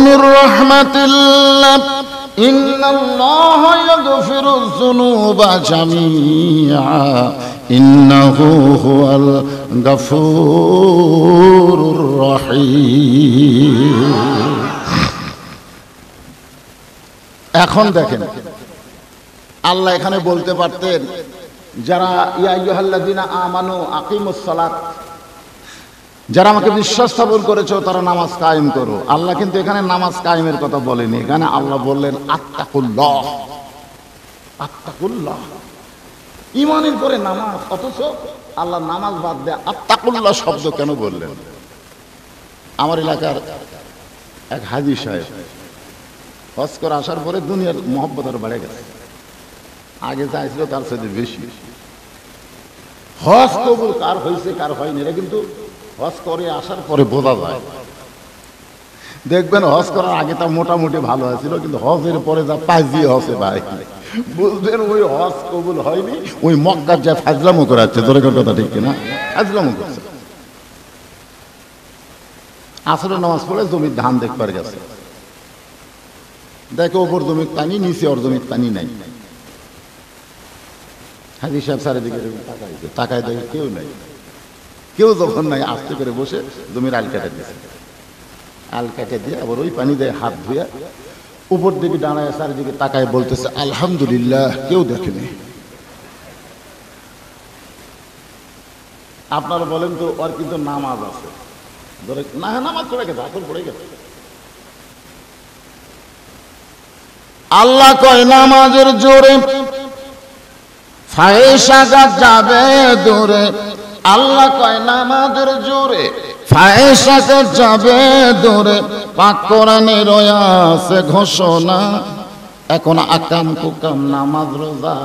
মির রাহমাতিল্লাহ ইন্নাল্লাহা ইয়াগফিরুয যুনুবা জামিআ ইন্নাহু হুয়াল গফুরুর রহিম। এখন দেখেন, আল্লাহ এখানে বলতে পারতেন, যারা ইয়া আইয়ুহাল্লাযীনা আমানু আকিমুস সালাত, যারা আমাকে বিশ্বাস স্থাপন করেছো তারা নামাজ কায়েম করো। আল্লাহ কিন্তু এখানে নামাজ কায়েমের কথা বলেনি। এখানে আল্লাহ বললেন আত্তাকুল্লাহ। আত্তাকুল্লাহ, ঈমানের পরে নামাজ, অথচ আল্লাহ নামাজ বাদ দেয় আত্তাকুল্লাহ শব্দ কেন বললেন? আমার এলাকার এক হাজী সাহেব হজ করে আসার পরে দুনিয়ার মহব্বত আরো বেড়ে গেছে। আগে চাইছিল তার সাথে বেশি। হজ কবুল কার হয়েছে কার হয়নি এটা কিন্তু হজ করে আসার পরে বোঝা যায়। দেখবেন হজ করার আগে তা মোটামুটি ভালো হয়েছিল, কিন্তু হজের পরে যা পাজি হসে ভাই, বুঝবেন ওই হজ কবুল হয়নি, ওই মক্কার যা ফাজলামো করাচ্ছে, তোর কথা ঠিক কিনা, ফাজলামো করছে। আসরের নামাজ পড়ে জমির ধান দেখবার গেছে, দেখে ওপর জমির পানি, নিচে ওর জমির পানি নাই। হাজি সাহেব চারিদিকে তাকায় দেখে কেউ নাই, কেউ যখন নাই আস্তে করে বসে জমির আল কেটে দিয়েছে। আল কেটে দিয়ে আবার ওই পানি দিয়ে হাত ধুয়ে উপর দিকে দাঁড়ায় চারিদিকে তাকায় বলতেছে আলহামদুলিল্লাহ, কেউ দেখেনি। আপনারা বলেন তো, ওর কিন্তু নামাজ আছে, না নামাজ পড়ে গেছে, আসল পড়ে গেছে। আল্লাহ কয় নামাজের জোরে ফায়সাগা যাবে দূরে, আল্লাহ কয় নামাজের জোরে ফায়সাগা যাবে দূরে, পাক কোরআনে রয়েছে ঘোষণা, এখন আকাম কুকাম নামাজ রোজা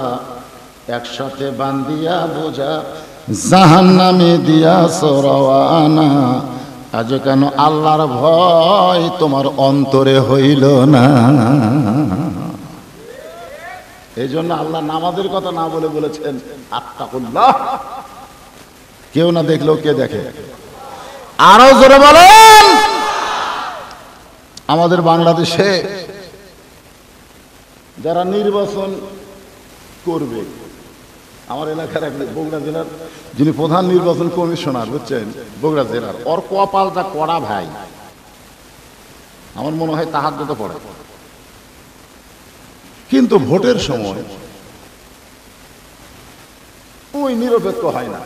একসাথে বান্দিয়া বোঝা, জাহান্নামে দিয়া সরাওয়ানা, আজ কেন আল্লাহর ভয় তোমার অন্তরে হইল না। এই জন্য আল্লাহ নামাজের কথা না বলে বলেছেন আত্তাকুল্লাহ, কেউ না দেখলেও কে দেখে। আরো জোরে বলেন। আমাদের বাংলাদেশে যারা নির্বাচন করবে, আমার এলাকার এক বগুড়া জেলার যিনি প্রধান নির্বাচন কমিশনার, বুঝছেন, বগুড়া জেলার, ওর কপালটা কড়া ভাই, আমার মনে হয় তাহাজ্জুদে পড়ে, কিন্তু ভোটের সময় ওই নিরপেক্ষ হয় না।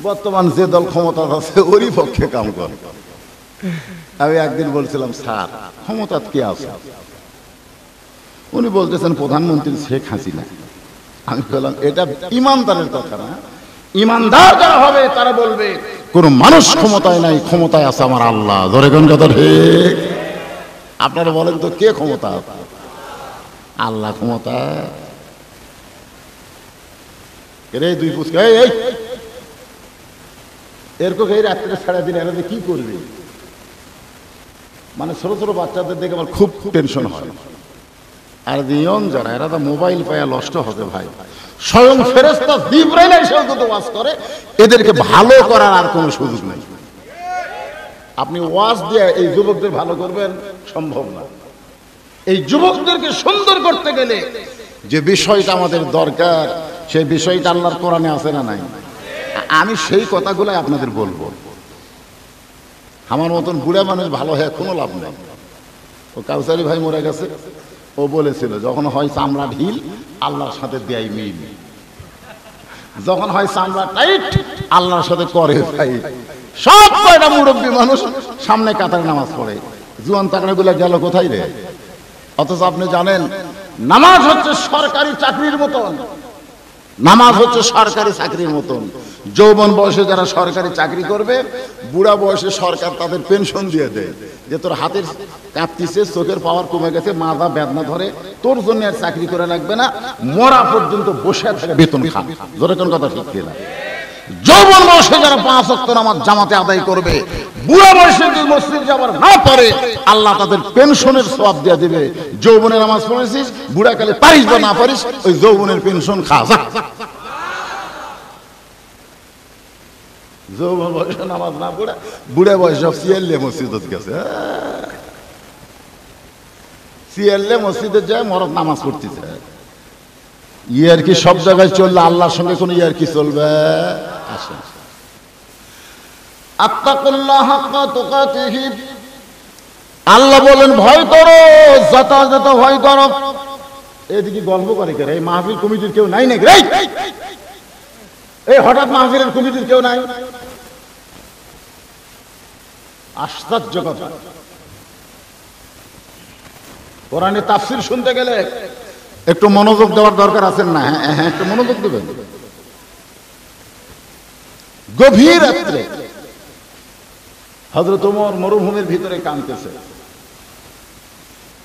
বর্তমান যে দল ক্ষমতা আছে ওরই পক্ষে কাম করে। আমি একদিন বলছিলাম, স্যার ক্ষমতা কে আছে? উনি বলতেছেন প্রধানমন্ত্রী শেখ হাসিনা। আমি বললাম এটা ইমানদারের কথা না, ইমানদার যারা হবে তারা বলবে কোন মানুষ ক্ষমতায় নাই, ক্ষমতায় আছে আমার আল্লাহ। ধরে কোন কথা ঠিক? আপনারা বলেন তো কে ক্ষমতা? আল্লাহ ক্ষমতা। এর দুই পুষ্কা এরকম এই রাত্রে সারা দিন এরা কি করবে? মানে ছোট ছোট বাচ্চাদের দেখে আমার খুব টেনশন হয়। আর ইয়ং যারা, এরা তো মোবাইল পায়া নষ্ট হবে ভাই। স্বয়ং ফেরেশতা জিবরাইল এসে যদি ওয়াজ করে, এদেরকে ভালো করার আর কোনো সুযোগ নেই। আপনি ওয়াজ দিয়ে এই যুবকদের ভালো করবেন, সম্ভব না। এই যুবকদেরকে সুন্দর করতে গেলে যে বিষয়টা আমাদের দরকার, সেই বিষয়টা আল্লাহর কোরআনে আছে না নাই? আমি সেই কথাগুলাই আপনাদের বলবো। আমার মতন বুড়া মানুষ ভালো হয়ে কোনো লাভ নেই। ও কাউসারি ভাই মরে গেছে, ও বলেছিল যখন হয় চামড়া ঢিল আল্লাহর সাথে দেয় মিল, যখন হয় চামড়া টাইট আল্লাহর সাথে করে ভাই। সব কয়টা মুরব্বী মানুষ সামনে কাতারে নামাজ পড়ে, জুয়ান তাকড়া গুলা গেল কোথায় রে? অথচ আপনি জানেন নামাজ হচ্ছে সরকারি চাকরির মতন, নামাজ হচ্ছে সরকারি চাকরির মতন। যৌবন বয়সে যারা সরকারি চাকরি করবে, বুড়া বয়সে সরকার তাদের পেনশন দিয়ে দেয়, যে তোর হাতের কাঁপতিছে, চোখের পাওয়ার কমে গেছে, মাথা বেদনা ধরে, তোর জন্য আর চাকরি করে লাগবে না, মরা পর্যন্ত বসে থাকে বেতন খা। জোরে কোন কথা ঠিক কিনা? যৌবন বয়সে যারা 5 ওয়াক্ত নামাজ জামাতে আদায় করবে, বুড়া বয়সে যদি মসজিদ যাবার না পারে, আল্লাহ তাদের পেনশনের সওয়াব দিয়ে দিবে। যৌবনের নামাজ পড়েছিস, বুড়াকালে পারিস বা না পারিস, ওই যৌবনের পেনশন খা যা। যৌবন বয়সে নামাজ না পড়ে বুড়া বয়সে সিয়াল্লে মসজিদে গেছে, সিয়াল্লে মসজিদে যায় মরদ নামাজ পড়তেছে। ইয়ার কি সব জায়গায় চললে আল্লাহর সঙ্গে কোন ইয়ার কি চলবে? আসেন, আত্তাকুল্লাহ হাক্কা তুকাতিহি, আল্লাহ বলেন ভয় করো, যথাযথ ভয় করো। এদিকে গল্প করে কে? এই মাহফিল কমিটির কেউ নাই নাকি? এই হঠাৎ মাহফিলের কমিটির কেউ নাই? আশ্চর্য কথা। কোরআনে তাফসীর শুনতে গেলে একটু মনোযোগ দেওয়ার দরকার আছে না? হ্যাঁ, একটু মনোযোগ দেবেন। গভীর রাত্রে হযরত ওমর মরুভূমির ভিতরে কাঁদতেছে।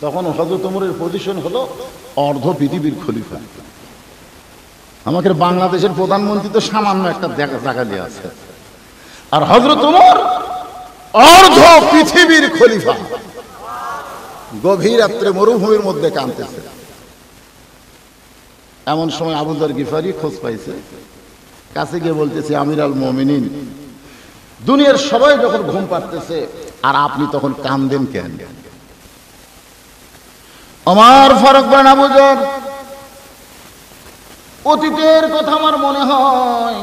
তখন হযরত ওমরের পজিশন হলো অর্ধ পৃথিবীর খলিফা। আমাদের বাংলাদেশের প্রধানমন্ত্রী তো সামান্য একটা জায়গা দিয়ে আছে, আর হযরত ওমর অর্ধ পৃথিবীর খলিফা গভীর রাত্রে মরুভূমির মধ্যে কাঁদতেছে। এমন সময় আবু যর গিফারি খোঁজ পাইছে, কাছে গিয়ে বলতেছে, আমির আল মুমিনিন, দুনিয়ার সবাই যখন ঘুম পাড়তেছে আর আপনি তখন কান্দেন কেন? ওমর ফারুক বলেন, আবু যর, অতীতের কথা আমার মনে হয়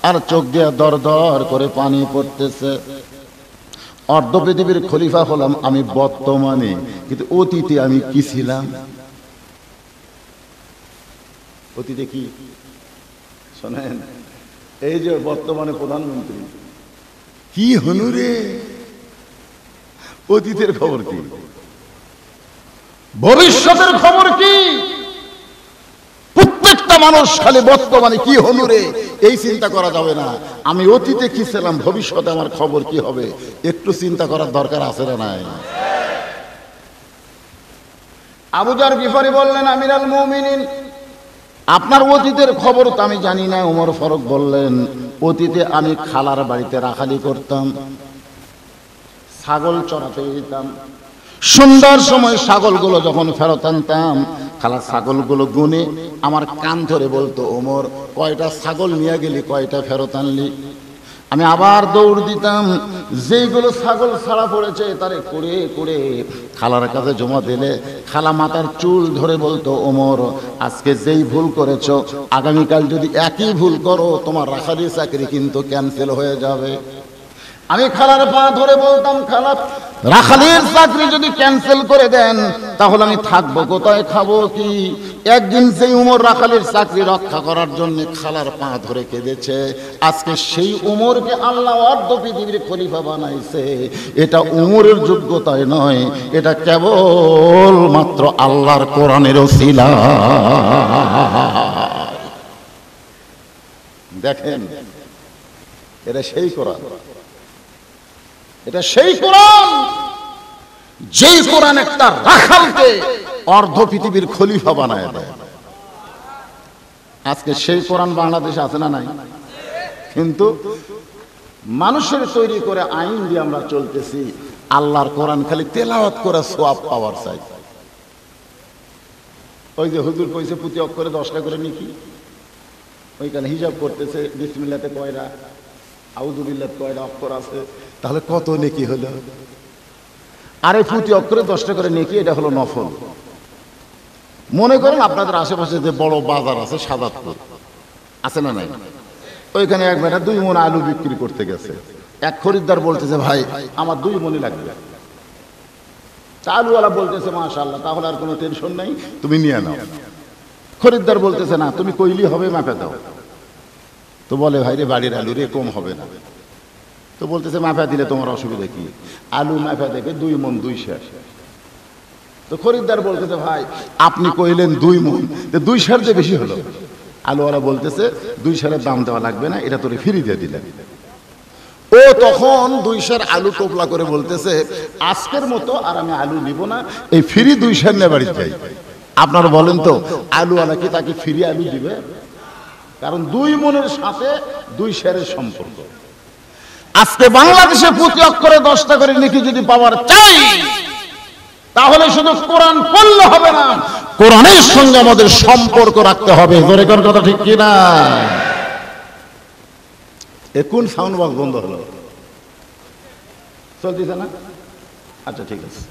আর চোখ দিয়ে দর দর করে পানি পড়তেছে। অর্ধ পৃথিবীর খলিফা হলাম আমি বর্তমানে, কিন্তু অতীতে আমি কি ছিলাম? অতীতে কি শোনেন, এই যে বর্তমানে প্রধানমন্ত্রী কি হনু রে, অতীতের খবর কি, ভবিষ্যতের খবর কি? প্রত্যেকটা মানুষ খালি বর্তমানে কি হনু রে এই চিন্তা করা যাবে না। আমি অতীতে কি ছিলাম, ভবিষ্যতে আমার খবর কি হবে, একটু চিন্তা করার দরকার আছে না নাই? আবু যর গিফারি বললেন, আমির আল মুমিনিন, আপনার অতীতের খবর তো আমি জানি না। ওমর ফারুক বললেন, অতীতে আমি খালার বাড়িতে রাখালি করতাম, ছাগল চড়াতে যেতাম। সুন্দর সময় ছাগলগুলো যখন ফেরত আনতাম, খালা ছাগলগুলো গুনে আমার কান ধরে বলতো, ওমর, কয়টা ছাগল নিয়ে গেলি, কয়টা ফেরত আনলি? আমি আবার দৌড় দিতাম, যেইগুলো ছাগল ছাড়া পড়েছে তারে করে করে খালার কাছে জমা দিলে খালা মাথার চুল ধরে বলতো, ওমর, আজকে যেই ভুল করেছো আগামীকাল যদি একই ভুল করো তোমার রাখালি চাকরি কিন্তু ক্যান্সেল হয়ে যাবে। আমি খালার পা ধরে বলতাম, খালা, রাখালির চাকরি যদি ক্যান্সেল করে দেন তাহলে আমি থাকবো কোথায়, খাবো কি? একদিন সেই উমর রাখালির চাকরি রক্ষা করার জন্য খালার পা ধরে কেঁদেছে। আজকে সেই উমরকে আল্লাহ অর্ধ পৃথিবীর খলিফা বানাইছে। এটা উমরের যোগ্যতায় নয়, এটা কেবল মাত্র আল্লাহর কোরআনের ওসিলা। দেখেন, এটা সেই কোরআন, এটা সেই কোরআন যেই কোরআন একটা রাখালকে অর্ধ পৃথিবীর খলিফা বানায় দেয়। আজকে সেই কোরআন বাংলাদেশে আছে না নাই? কিন্তু মানুষের তৈরি করে আইন দিয়ে আমরা চলতেছি। আল্লাহর কোরআন খালি তেলাওয়াত করে সওয়াব পাওয়ার চাই। ওই যে হুজুর কইছে প্রতি অক্ষরে 10টা করে নেকি, ওইখানে হিসাব করতেছে, বিসমিল্লাহতে কয়টা, আউযু বিল্লাহ কয়টা অক্ষর আছে, তাহলে কত নেকি হলো? আরে প্রতি অক্ষরে 10টা করে নেকি, এটা হলো নফল। মনে করেন আপনাদের আশেপাশে যে বড় বাজার আছে সাদাতপুর, আছে না নাই? ওইখানে এক বেটা 2 মণ আলু বিক্রি করতে গেছে। এক খরিদ্দার বলতেছে, ভাই আমার 2 মণই লাগবে। আলুওয়ালা বলতেছে, মাশাআল্লাহ, তাহলে আর কোনো টেনশন নাই, তুমি নিয়ে নাও। খরিদ্দার বলতেছে, না, তুমি কইলি হবে, মাপে দাও। তো বলে, ভাই রে, বাড়ির আলু রে, কম হবে না। তো বলতেছে, মাপা দিলে তোমার অসুবিধা কি? আলু মাপা দেখে 2 মণ 2 সের। তো খরিদ্দার বলতেছে, ভাই আপনি কইলেন 2 মণ, 2 সের যে বেশি হলো। আলুওয়ালা বলতেছে, 2 সেরের দাম দেওয়া লাগবে না, এটা তোরে ফ্রি দিয়ে দিলেন। ও তখন 2 সের আলু টোপলা করে বলতেছে, আজকের মতো আর আমি আলু নিব না, এই ফ্রি 2 সের নিয়ে বাড়ি যাই। আপনারা বলেন তো, আলুওয়ালা কি তাকে ফ্রি আলু দিবে? কারণ 2 মণের সাথে 2 সেরের সম্পর্ক। আজকে বাংলাদেশে প্রতি অক্ষরে 10টা করে নেকি যদি পাওয়ার চাই, তাহলে শুধু কোরআন পড়লে হবে না, কোরআনের সঙ্গে আমাদের সম্পর্ক রাখতে হবে। জোরে কোন কথা ঠিক কি না? কোন সাউন্ড বক্স বন্ধ হলো? চলতেছে না? আচ্ছা, ঠিক আছে।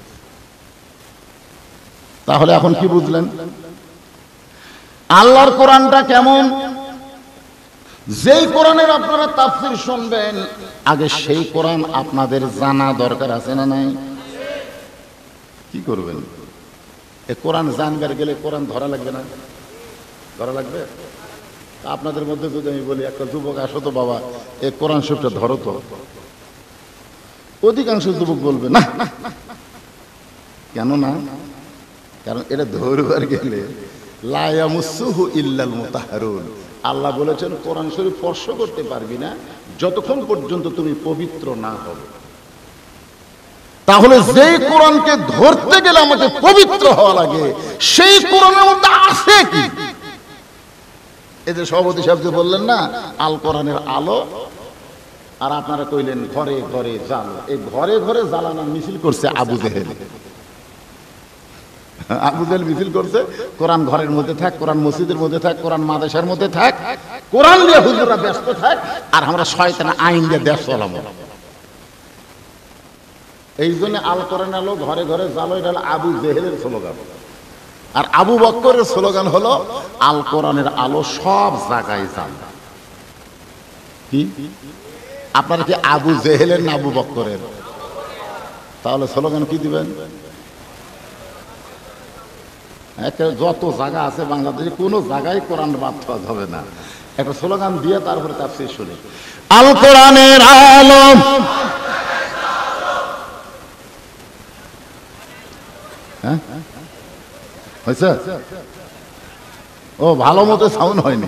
তাহলে এখন কি বুঝলেন আল্লাহর কোরআনটা কেমন? যেই কোরআনের আপনারা তাফসীর শুনবেন, আগে সেই কোরআন আপনাদের জানা দরকার আছে না নাই? কি করবেন? এই কোরআন জানবার গেলে কোরআন ধরা লাগবে না? ধরা লাগবে। আপনাদের মধ্যে যদি আমি বলি, একটা যুবক, আসো তো বাবা, এই কোরআন শরীফটা ধরো তো, অধিকাংশ যুবক বলবে না। কেন না? কারণ এটা ধরবার গেলে লা ইয়ামাসসুহু ইল্লাল মুতাহহারুন। আল্লাহ বলেছেন, কোরআন শরীফ স্পর্শ করতে পারবি না যতক্ষণ পর্যন্ত তুমি পবিত্র না হবে। তাহলে যেই কোরআনকে ধরতে গেলে আমাকে পবিত্র হওয়া লাগে, সেই কোরআনের মধ্যে আছে কি? এই যে সভাপতি সাহেব যে বললেন না, আল কোরআনের আলো আর আপনারা কইলেন ঘরে ঘরে জ্বালো। এই ঘরে ঘরে জ্বালানো মিছিল করছে আবু জেহেল। আবু জেহেল মিছিল করছে কোরআন ঘরের মধ্যে থাক, কোরআন মসজিদের মধ্যে থাক, কোরআন মাদ্রাসার মধ্যে থাক, কোরআন দিয়ে হুজুররা ব্যস্ত থাক, আর আমরা শয়তান আইন দিয়ে দেশ চালাবো। এই জন্য আল কোরআন আলো ঘরে ঘরে জ্বালো, এটা হলো আবু জেহেলের স্লোগান। আর আবু বকরের স্লোগান হলো আল কোরআনের আলো সব জায়গায় জ্বালো। কি আপনারা কি আবু জেহেলের না আবু বকরের? তাহলে স্লোগান কি দিবেন? যত জায়গা আছে বাংলাদেশে কোন জায়গায় কোরআন বাদ হবে না, একটা স্লোগান দিয়ে তারপরে তাফসীর শুনি। আল কোরআনের আলো হয়েছে? ও ভালো মতো সাউন্ড হয়নি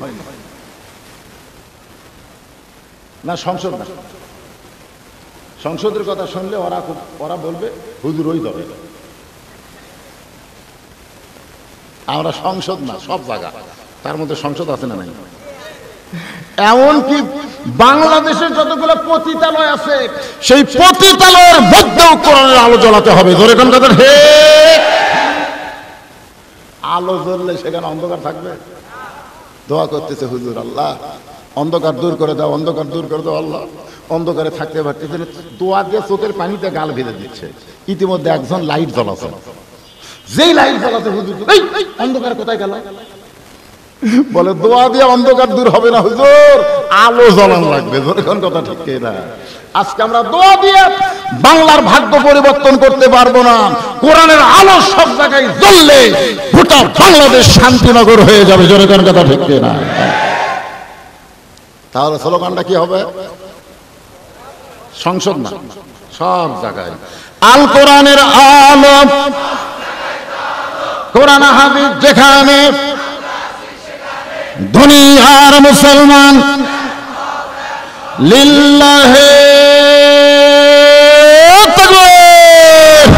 না। সংসদ না, সংসদের কথা শুনলে ওরা বলবে হুজুর ওই দলে। আমরা সংসদ না, সব জায়গা, তার মধ্যে সংসদ আছে না নাই? এমনকি বাংলাদেশের যতগুলো পতিতালয় আছে সেই পতিতালয়ের মধ্যেও কোরআনের আলো জ্বালাতে হবে। ধরে কোন কথা? হে, আলো জ্বললে সেখানে অন্ধকার থাকবে? দোয়া করতেছে হুজুর, আল্লাহ অন্ধকার দূর করে দাও, অন্ধকার দূর করে দাও আল্লাহ। অন্ধকারে থাকতে পারতেছে, দোয়া দিয়ে চোখের পানিতে গাল ভেজে দিচ্ছে। ইতিমধ্যে একজন লাইট জ্বলাছে, যেই লাইট জ্বলাতে হুজুর অন্ধকার কোথায় গেল? বলে দোয়া দিয়ে অন্ধকার দূর হবে না হুজুর, আলো জ্বলানো লাগবে। যখন কথা ঠিক না, আজকে আমরা দোয়া দিয়ে বাংলার ভাগ্য পরিবর্তন করতে পারবো না। কোরআনের আলো সব জায়গায় জ্বললে গোটা বাংলাদেশ শান্তিনগর হয়ে যাবে। যখন কথা ঠিক না, তাহলে স্লোগানটা কি হবে? সংসদ না, সব জায়গায় আল কোরআনের আলো, কোরআন হাদিস যেখানে, দুনিয়ার মুসলমান লিল্লাহে তাকবীর,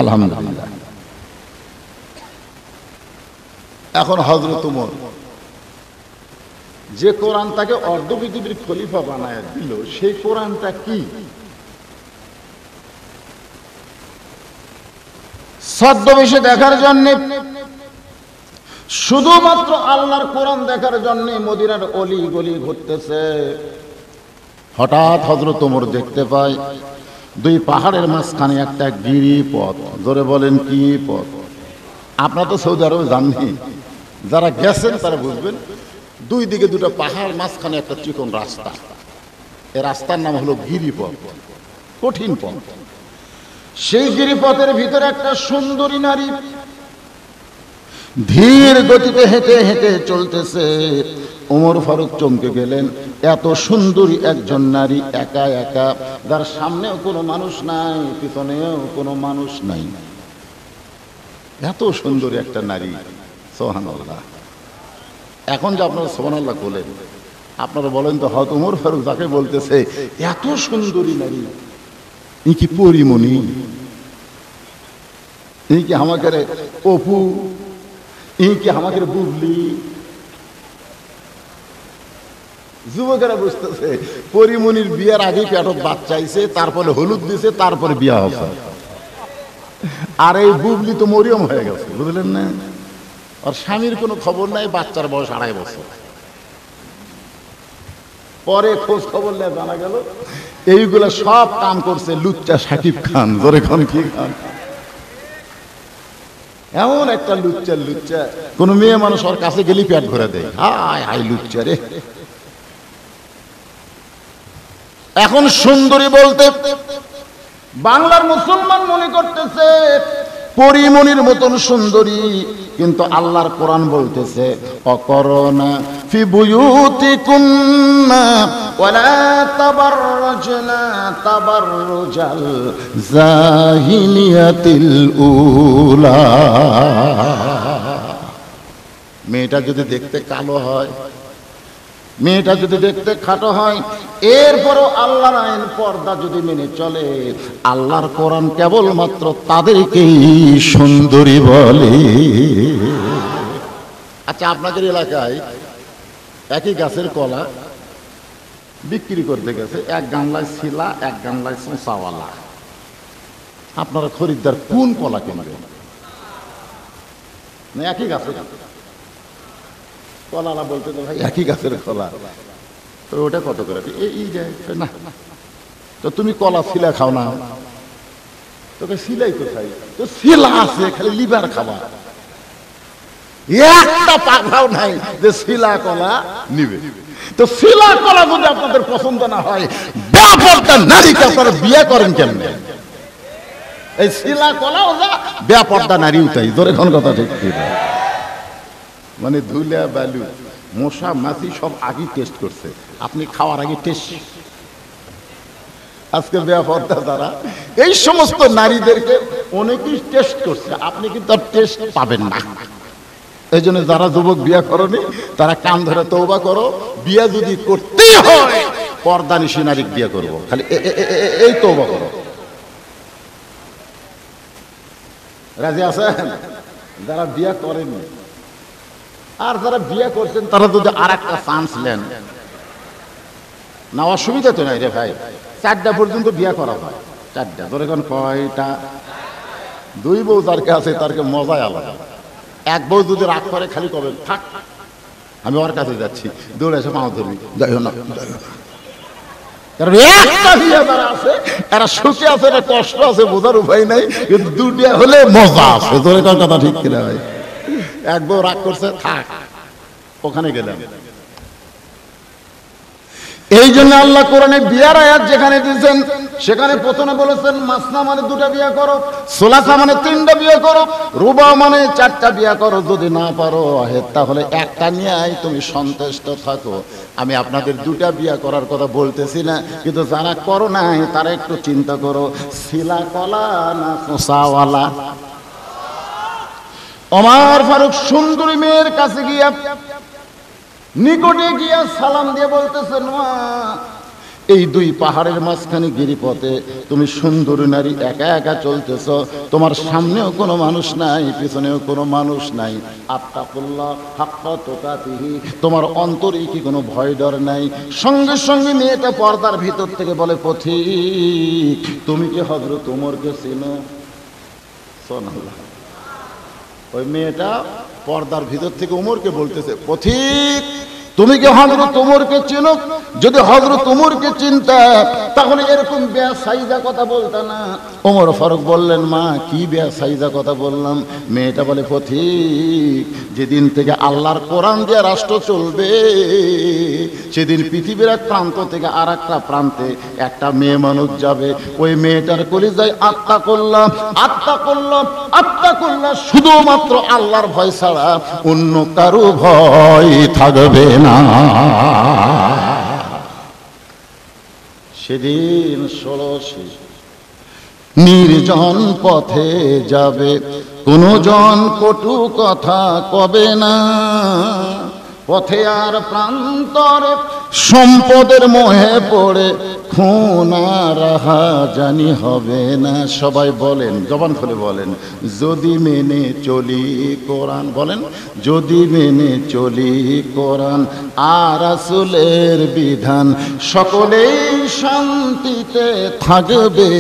আলহামদুলিল্লাহ। এখন হযরত ওমর যে কোরআন তাকে অর্ধ পৃথিবীর খলিফা বানায় দিল, সেই কোরআনটা কি? ছদ্মবেশে দেখার জন্য, শুধুমাত্র আল্লাহর কোরআন দেখার জন্য মদিনার অলি গলি ঘুরতেছে। হঠাৎ হযরত ওমর দেখতে পায় দুই পাহাড়ের মাঝখানে একটা গিরিপথ। জোরে বলেন কি পথ? আপনারা তো সৌদি আরবে যাননি, যারা গেছেন তারা বুঝবেন। দুই দিকে দুটো পাহাড়, মাঝখানে একটা চিকন রাস্তা। এই রাস্তার নাম হলো গিরিপথ, কঠিন পথ। সেই গিরিপথের ভিতরে একটা সুন্দরী নারী ধীর গতিতে হেঁটে হেঁটে চলতেছে। ওমর ফারুক চমকে গেলেন, এত সুন্দরী একজন নারী একা একা, যার সামনেও কোনো মানুষ নাই, পিছনেও কোনো মানুষ নাই, এত সুন্দরী একটা নারী। সুবহানাল্লাহ। এখন যে আপনারা সুবহানাল্লাহ বলেন, আপনারা বলেন তো হযরত ওমর ফারুক যাকে বলতেছে এত সুন্দরী নারী, ই কি পরিমণি? ই কি আমাকে অপু? ই কি আমাকে বুবলি? যুবকেরা বুঝতেছে পরিমণির বিয়ার আগে পেটত বাচ্চা আইছে, তারপরে হলুদ দিছে, তারপরে বিয়া হচ্ছে। আর এই বুবলি তো মরিয়ম হয়ে গেছে, বুঝলেন না? আর স্বামীর কোনো খবর নাই, বাচ্চার বয়স 2.5 বছর। পরে খোঁজ খবর নিয়ে জানা গেল এইগুলা সব কাম করছে লুচ্চা শাকিব খান। জোরে খান কি খান? এমন একটা লুচ্চা, কোন মেয়ে মানুষ ওর কাছে গেলি পেট ভরে দেয়। হায় হায় লুচ্চা রে। এখন সুন্দরী বলতে বাংলার মুসলমান মনে করতেছে পরিমণির মতন সুন্দরী, কিন্তু আল্লাহর কোরআন বলতেছে অকরনা ফি বুয়ুতিকুন্না ওয়ালা তাবাররাজনা তাবাররুজাল জাহিলিয়াতিল উলা। মেয়েটা যদি দেখতে কালো হয়, মেয়েটা যদি দেখতে খাটো হয়, এরপরও আল্লাহর আইন পর্দা যদি মেনে চলে, আল্লাহর কোরআন কেবলমাত্র তাদেরকেই সুন্দরী বলে। আচ্ছা, আপনাদের এলাকায় একই গাছের কলা বিক্রি করতে গেছে, এক গামলায় ছিলা, এক গামলায় চোঁচাওয়ালা। আপনারা খরিদ্দার কোন কলা কিনবেন? না একই গাছের কলালা বলতে তো ভাই একই গাছের কলা, তো ওটা কত করে? এই যে না, তো তুমি কলা ছিলা খাও না, তোকে সিলাই কোথায়? তো শিলা আছে, খালি লিভার খাবা। একটা পাখাও নাই যে শিলা কলা নিবে। তো শিলা কলা যদি আপনাদের পছন্দ না হয়, ব্যাপারটা নারীকে আপনারা বিয়ে করেন কেমনে? এই শিলা কলা ওরা ব্যাপারটা নারী উঠাই ধরে কোন কথা ঠিক কিনা? মানে ধুলা বালু মশা মাছি সব আগে টেস্ট করছে, আপনি খাওয়ার আগে টেস্ট। আজকে ব্যাপারটা তারা এই সমস্ত নারীদেরকে অনেকেই টেস্ট করছে, আপনি কিন্তু আর টেস্ট পাবেন না। এই জন্য যারা যুবক বিয়া করনি তারা কান ধরে তওবা করো, বিয়া যদি করতেই হয় পর্দানিশী নারী বিয়া করবো, খালি এই তওবা করো। রাজি আছেন? যারা বিয়া করেননি আর যারা বিয়া করছেন তারা যদি আর একটা চান্স নেন না, অসুবিধা তো নাই রে ভাই। 4টা পর্যন্ত বিয়া করা হয়, 4টা ধরে কোন কয়টা? 2 বউ যারকে আছে তারকে মজাই আলাদা। এক বউ যদি রাগ করে খালি কবে থাক আমি ওর কাছে যাচ্ছি, দৌড়ে এসে পাও ধরবি, যাই হোক না। কারণ একটা বিয়ে যারা আছে এরা সুখে আছে, এরা কষ্ট আছে, বোঝার উপায় নাই, কিন্তু 2টা হলে মজা আছে। ধরে কোন কথা ঠিক কিনা ভাই? এক বউ রাগ করছে, থাক ওখানে গেলাম। এই জন্য আল্লাহ কোরআনে বিয়ার আয়াত যেখানে দিয়েছেন সেখানে প্রথমে বলেছেন মাসনা মানে 2টা বিয়ে করো, সোলাসা মানে 3টা বিয়ে করো, রুবা মানে 4টা বিয়ে করো। যদি না পারো তাহলে একটা নিয়েই তুমি সন্তুষ্ট থাকো। আমি আপনাদের 2টা বিয়ে করার কথা বলতেছি না, কিন্তু যারা করো নাই তারা একটু চিন্তা করো, শিলা কলা না কোসাওয়ালা। ওমর ফারুক সুন্দরী মেয়ের কাছে গিয়া নিকটে গিয়া সালাম দিয়ে বলতেছেন, মা এই 2 পাহাড়ের মাঝখানে গিরিপথে তুমি সুন্দরী নারী একা একা চলতেছ, তোমার সামনেও কোনো মানুষ নাই, পিছনেও কোনো মানুষ নাই। আত্তাকুল্লাহ হাক্কা তুকাতিহি, তোমার অন্তরে কি কোনো ভয় ডর নাই? সঙ্গে সঙ্গে মেয়েটা পর্দার ভিতর থেকে বলে, পথিক তুমি কি হযরত ওমরকে চেনো? সুবহানাল্লাহ। ওই মেয়েটা পর্দার ভিতর থেকে ওমরকে বলতেছে, পথিক তুমি কি হযরত ওমরকে চেনো? যদি হযরত ওমরকে চিনতা তাহলে এরকম বেয়াসাইজা কথা বলতা না। ওমর ফারুক বললেন, মা কি বেয়াসাইজা কথা বললাম? মেয়েটা বলে, পথিক যেদিন থেকে আল্লাহর কোরআন দিয়ে রাষ্ট্র চলবে সেদিন পৃথিবীর এক প্রান্ত থেকে আর একটা প্রান্তে একটা মেয়ে মানুষ যাবে, ওই মেয়েটার কলিজায় আত্মা করলাম, আত্মা করলাম, আত্মা করলাম, শুধুমাত্র আল্লাহর ভয় ছাড়া অন্য কারো ভয় থাকবে না। সেদিন 16 নির্জন পথে যাবে, কোনো জন কটু কথা কবে না, পথে আর প্রান্তরে সম্পদের মোহে পড়ে খুন আর জানি হবে না। সবাই বলেন, জবান খুলে বলেন, যদি মেনে চলি কোরআন। বলেন, যদি মেনে চলি কোরআন আর রাসূলের বিধান, সকলেই শান্তিতে থাকবে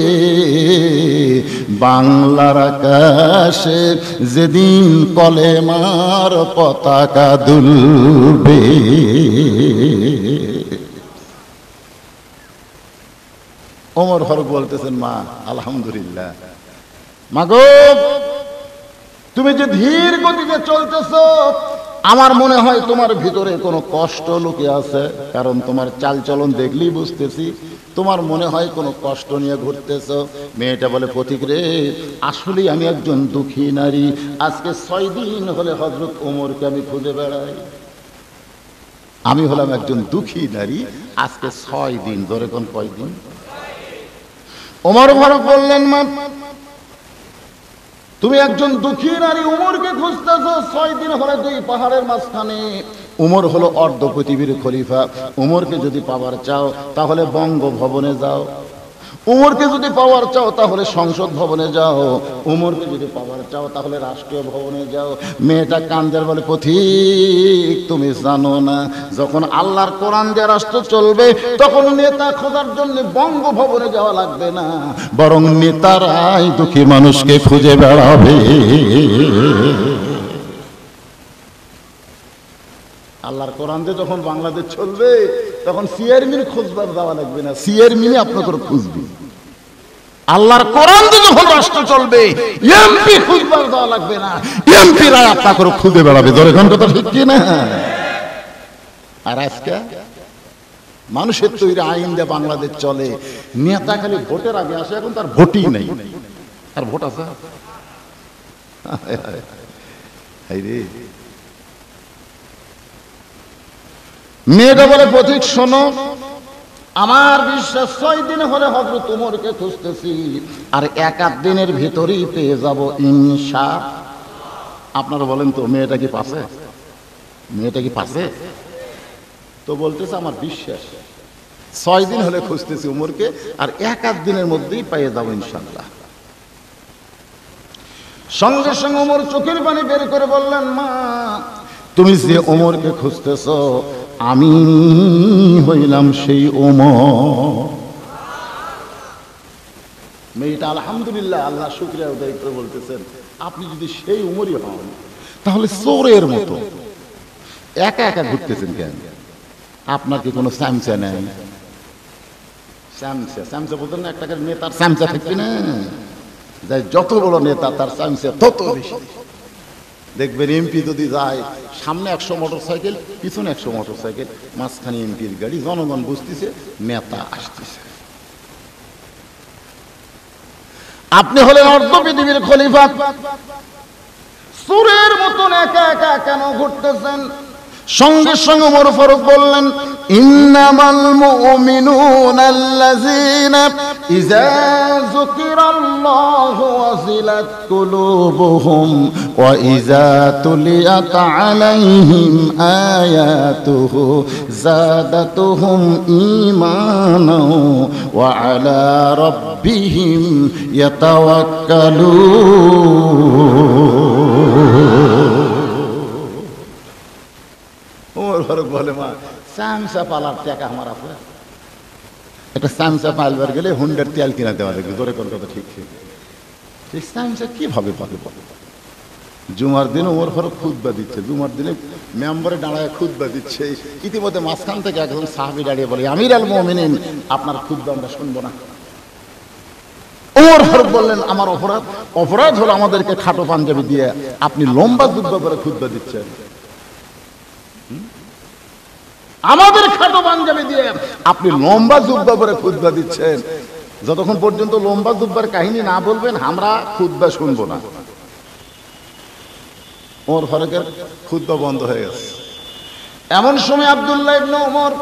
বাংলার আকাশে যেদিন কলেমার পতাকা দুলবে। ওমর ফারুক বলতেছেন, মা আলহামদুলিল্লাহ, মাগো তুমি যে ধীর গতিতে চলতেছো আমার মনে হয় তোমার ভিতরে কোনো কষ্ট লুকিয়ে আছে, কারণ তোমার চালচলন দেখলেই বুঝতেছি তোমার মনে হয় কোনো কষ্ট নিয়ে ঘুরতেছো। মেয়েটা বলে, পথিক রে, আসলে আমি একজন দুঃখী নারী, আজকে 6 দিন হলে হযরত ওমরকে আমি খুঁজে বেড়াই। আমি হলাম একজন দুঃখী নারী, আজকে 6 দিন। ধরে কোন কয়দিন? ওমর ফারুক বললেন, মা তুমি একজন দুঃখী নারী ওমরকে খুঁজতেছো, 6 দিন হলে 2 পাহাড়ের মাঝখানে। ওমর হলো অর্ধ পৃথিবীর খলিফা, ওমরকে যদি পাবার চাও তাহলে বঙ্গভবনে যাও। উমরকে যদি পাওয়ার চাও তাহলে সংসদ ভবনে যাও, উমরকে যদি পাওয়ার চাও তাহলে রাষ্ট্রীয় ভবনে যাও। মেয়েটা কান্দের বলে, পথিক তুমি জানো না, যখন আল্লাহর কোরআন দিয়ে রাষ্ট্র চলবে তখন নেতা খোঁজার জন্য বঙ্গভবনে যাওয়া লাগবে না, বরং নেতারাই দুঃখী মানুষকে খুঁজে বেড়াবে। আল্লাহর কোরআন দিয়ে যখন বাংলাদেশ চলবে তখন চেয়ারম্যান খুঁজবার যাওয়া লাগবে না, চেয়ারম্যানই আপনাকে খুঁজবে। আল্লাহর কোরআন দিয়ে যখন রাষ্ট্র চলবে এমপি খুঁজবার যাওয়া লাগবে না, এমপিরা আপনাকে খুঁজে বেড়াবে। ধরে কোন কথা ঠিক কি না? আর আজকে মানুষের তৈরি আইন দিয়ে বাংলাদেশ চলে, নেতা খালি ভোটের আগে আসে, এখন তার ভোটই নেই। আর ভোট আছে? মেয়েটা বলে, পথিক শোনো, আমার বিশ্বাস 6 দিন হলে হযরত ওমরকে খুঁজতেছি, আর 1-8 দিনের ভিতরেই পেয়ে যাব ইনশাআল্লাহ। আপনারা বলেন তো, মেয়েটা কি পাশে? মেয়েটা কি পাশে? তো বলতেছে আমার বিশ্বাস 6 দিন হলে খুঁজতেছি ওমরকে, আর 1-8 দিনের মধ্যেই পেয়ে যাব ইনশাআল্লাহ। সঙ্গে সঙ্গে ওমর চোখের পানি বের করে বললেন, মা তুমি যে ওমরকে খুঁজতেছো আমি হইলাম সেই ওমর। মেয়েটা আলহামদুলিল্লাহ আল্লাহ শুকরিয়া আদায় করে বলতেছেন, আপনি যদি সেই ওমরই হন তাহলে চোরের মতো একা একা ঘুরতেছেন কেন? আপনার কি কোনো চামচা নেই? চামচা চামচা বলতেন না, একটা নেতার চামচা থাকবে না, যাই যত বড় নেতা তার চামচা তত বেশি। দেখবেন এমপি যদি যায়, সামনে 100 মোটরসাইকেল, পিছনে 100 মোটরসাইকেল, মাঝখানে এমপির গাড়ি, জনগণ বুঝতেছে নেতা আসতেছে। আপনি হলেন অর্ধ পৃথিবীর খলিফা, চোরের মতন একা একা কেন ঘুরতেছেন? সঙ্গে সঙ্গে ওমর ফারুক বললেন, ইন্নামাল মুমিনুনা আল্লাযীনা ইযা যুকিরাল্লাহু ওয়াজিলাত কুলুবুহুম ওয়া ইযা তুলিয়াত আলাইহিম আয়াতুহু যাদাতুহুম ঈমানাও ওয়া আলা রাব্বিহিম ইয়াতাওয়াক্কালুন। ওমর ফারুক বলে, মা চামচা পালার টাকা আমার আছে, একটা চামচা পালবার গেলে হুন্ডার তেল কিনা দেওয়া লাগবে। ধরে কোন কথা ঠিক ঠিক, সেই চামচা কিভাবে পাবে? জুমার দিনে ওমর ফারুক খুতবা দিচ্ছে, জুমার দিনে মেম্বারে দাঁড়ায় খুতবা দিচ্ছে, ইতিমধ্যে মাঝখান থেকে একজন সাহাবী দাঁড়িয়ে বলে, আমির আল মুমিনিন আপনার খুতবা আমরা শুনবো না। ওমর ফারুক বললেন, আমার অপরাধ হলো আমাদেরকে খাটো পাঞ্জাবি দিয়ে আপনি লম্বা জুব্বা করে খুতবা দিচ্ছেন, আমাদের খাটো পাঞ্জাবি দিয়ে আপনি লম্বা জুব্বা করে খুতবা দিচ্ছেন। যতক্ষণ পর্যন্ত লম্বা জুব্বার কাহিনী না বলবেন আমরা খুতবা শুনবো না। ওমর ফারুকের খুতবা বন্ধ হয়ে গেছে। এমন সময় আব্দুল্লাহ ইবনে ওমর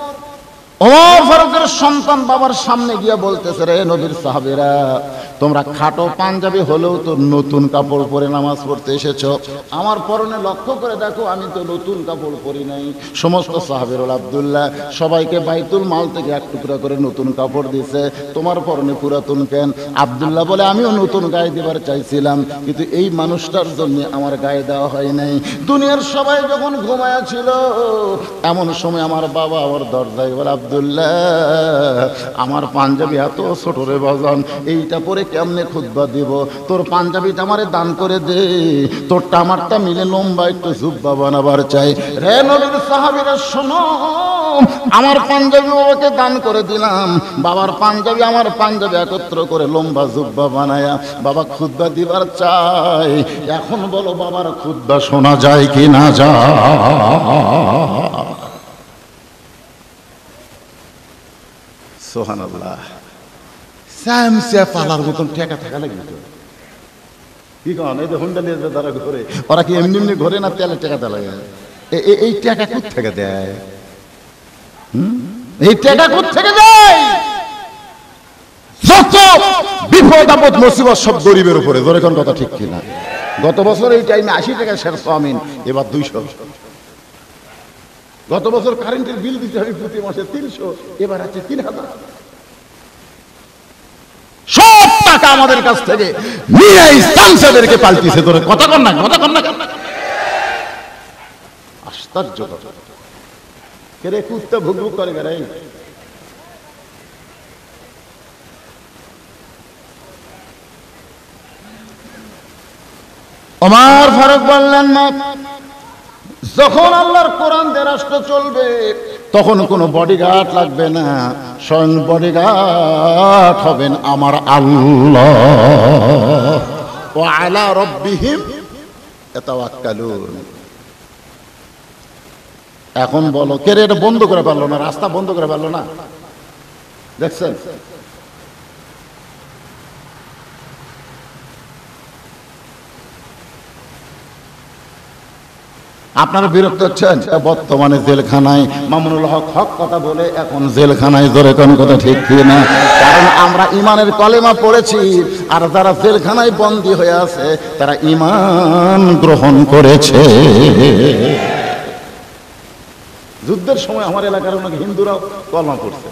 ফারুকের সন্তান বাবার সামনে গিয়ে বলতেছে, রে নবীর সাহাবীরা, তোমরা খাটো পাঞ্জাবি হলেও তো নতুন কাপড় পরে নামাজ পড়তে এসেছো, আমার পরনে লক্ষ্য করে দেখো আমি তো নতুন কাপড় পরি নাই। সমস্ত সাহাবীরা বলে, আব্দুল্লাহ সবাইকে বাইতুল মাল থেকে 1 টুকরা করে নতুন কাপড় দিয়েছে, তোমার পরনে পুরাতন কেন? আব্দুল্লাহ বলে, আমিও নতুন গায়ে দেবার চাইছিলাম, কিন্তু এই মানুষটার জন্য আমার গায়ে দেওয়া হয় নাই। দুনিয়ার সবাই যখন ঘুমায়া ছিল এমন সময় আমার বাবা আমার দরজায় বলে, আব্দুল্লাহ আমার পাঞ্জাবি এত ছোট রে বাজান, এইটা পরে কেমনে খুতবা দিব? তোর পাঞ্জাবিটা আমারে দান করে দে, তোরটা আমারটা মিলে লম্বা একটু জুব্বা বানাবার চাই। রে নবীর সাহাবীরা শোনো, আমার পাঞ্জাবি বাবাকে দান করে দিলাম, বাবার পাঞ্জাবি আমার পাঞ্জাবি একত্র করে লম্বা জুব্বা বানায়া বাবা খুতবা দিবার চাই। এখন বলো বাবার খুতবা শোনা যায় কি না যায়? সুবহানাল্লাহ। চামচা পালার মতন টেকা থাকা লাগবে তো, কি কন? এই যে হুন্ডা নিয়ে তারা ঘরে, ওরা কি এমনি এমনি ঘরে না তেলের টাকা দেওয়া লাগে? এই টাকা কোথা থেকে দেয়? এই টাকা কোথা থেকে দেয়? যত বিপদ আপদ মুসিবত সব গরিবের উপরে। ধরে কোন কথা ঠিক কিনা? গত বছর এই টাইমে 80 টাকা সের চাউমিন, এবার 200। গত বছর কারেন্টের বিল দিতে হবে প্রতি মাসে 300, এবার আছে 3000। সব টাকা আমাদের কাছ থেকে নিয়ে সংসদেরকে পাল্টিছে। তোরে কথা কর না, কথা কর না। আশ্চর্য কথা। কেরে কুত্তা ভুক ভুক করে বেড়াই। ওমর ফারুক বললেন, না, যখন আল্লাহর কোরআন দিয়ে রাষ্ট্র চলবে তখন কোনো বডিগার্ড লাগবে না, স্বয়ং বডিগার্ড হবেন আমার আল্লাহ। ওয়া আলা রাব্বিহিম ইয়াতাওয়াক্কালুন। এখন বলো, কে রে এটা বন্ধ করে পারলো না? রাস্তা বন্ধ করে পারলো না? দেখছেন? আপনারা বিরক্ত হচ্ছেন? বর্তমানে জেলখানায় মামুনুল হক হক কথা বলে এখন জেলখানায় জোরে কোন কথা ঠিক কি না? কারণ আমরা ইমানের কলেমা পড়েছি, আর যারা জেলখানায় বন্দী হয়ে আছে তারা ইমান গ্রহণ করেছে। যুদ্ধের সময় আমার এলাকার অনেক হিন্দুরাও কলমা পড়ছে।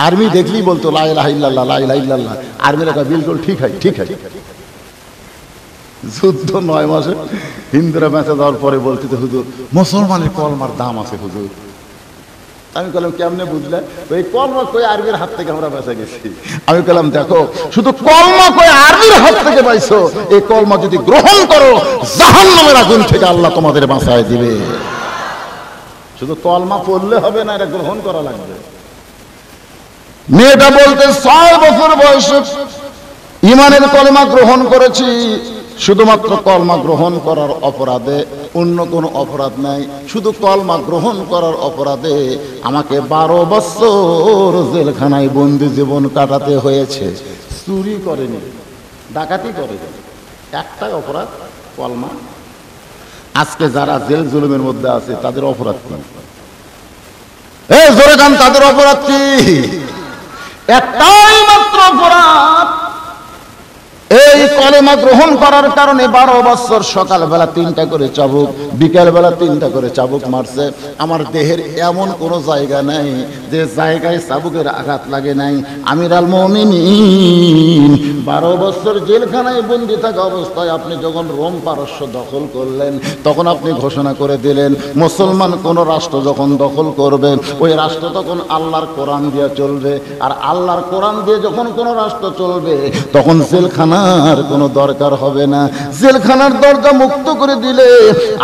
আর্মি দেখলেই বলতো লা ইলাহা ইল্লাল্লাহ, লা ইলাহা ইল্লাল্লাহ। আর্মির এলাকা বিলকুল ঠিক হয়, ঠিক হয়। যুদ্ধ 9 মাসে হিন্দুরা বেঁচে যাওয়ার পরে বলতে, হুজুর মুসলমানের কলমার দাম আছে হুজুর। আমি বললাম কেমনে বুঝলে? ওই কলমা কই আরবির হাত থেকে আমরা বেঁচে গেছি। আমি বললাম দেখো, শুধু কলমা কই আরবির হাত থেকে পাইছো, এই কলমা যদি গ্রহণ করো জাহান্নামের আগুন থেকে আল্লাহ তোমাদের বাঁচায় দিবে। শুধু কলমা পড়লে হবে না, এটা গ্রহণ করা লাগবে। মেয়েটা বলতে 6 বছর বয়সে ইমানের কলমা গ্রহণ করেছি, শুধুমাত্র কলমা গ্রহণ করার অপরাধে, অন্য কোনো অপরাধ নাই, শুধু কলমা গ্রহণ করার অপরাধে আমাকে 12 বছর জেলখানায় বন্দি জীবন কাটাতে হয়েছে। চুরি করেনি, ডাকাতি করেনি, একটা অপরাধ কলমা। আজকে যারা জেল জুলুমের মধ্যে আছে তাদের অপরাধ কি? এই জোরে গান, তাদের অপরাধ কি? একটাই মাত্র অপরাধ, এই কলেমা গ্রহণ করার কারণে 12 বছর সকালবেলা 3টা করে চাবুক, বিকালবেলা 3টা করে চাবুক মারছে। আমার দেহের এমন কোনো জায়গা নাই যে জায়গায় চাবুকের আঘাত লাগে নাই। আমিরুল মুমিনিন 12 বছর জেলখানায় বন্দী থাকা অবস্থায় আপনি যখন রোম পারস্য দখল করলেন, তখন আপনি ঘোষণা করে দিলেন মুসলমান কোন রাষ্ট্র যখন দখল করবে ওই রাষ্ট্র তখন আল্লাহর কোরআন দিয়ে চলবে, আর আল্লাহর কোরআন দিয়ে যখন কোন রাষ্ট্র চলবে তখন জেলখানার কোনো দরকার হবে না। জেলখানার দরজা মুক্ত করে দিলে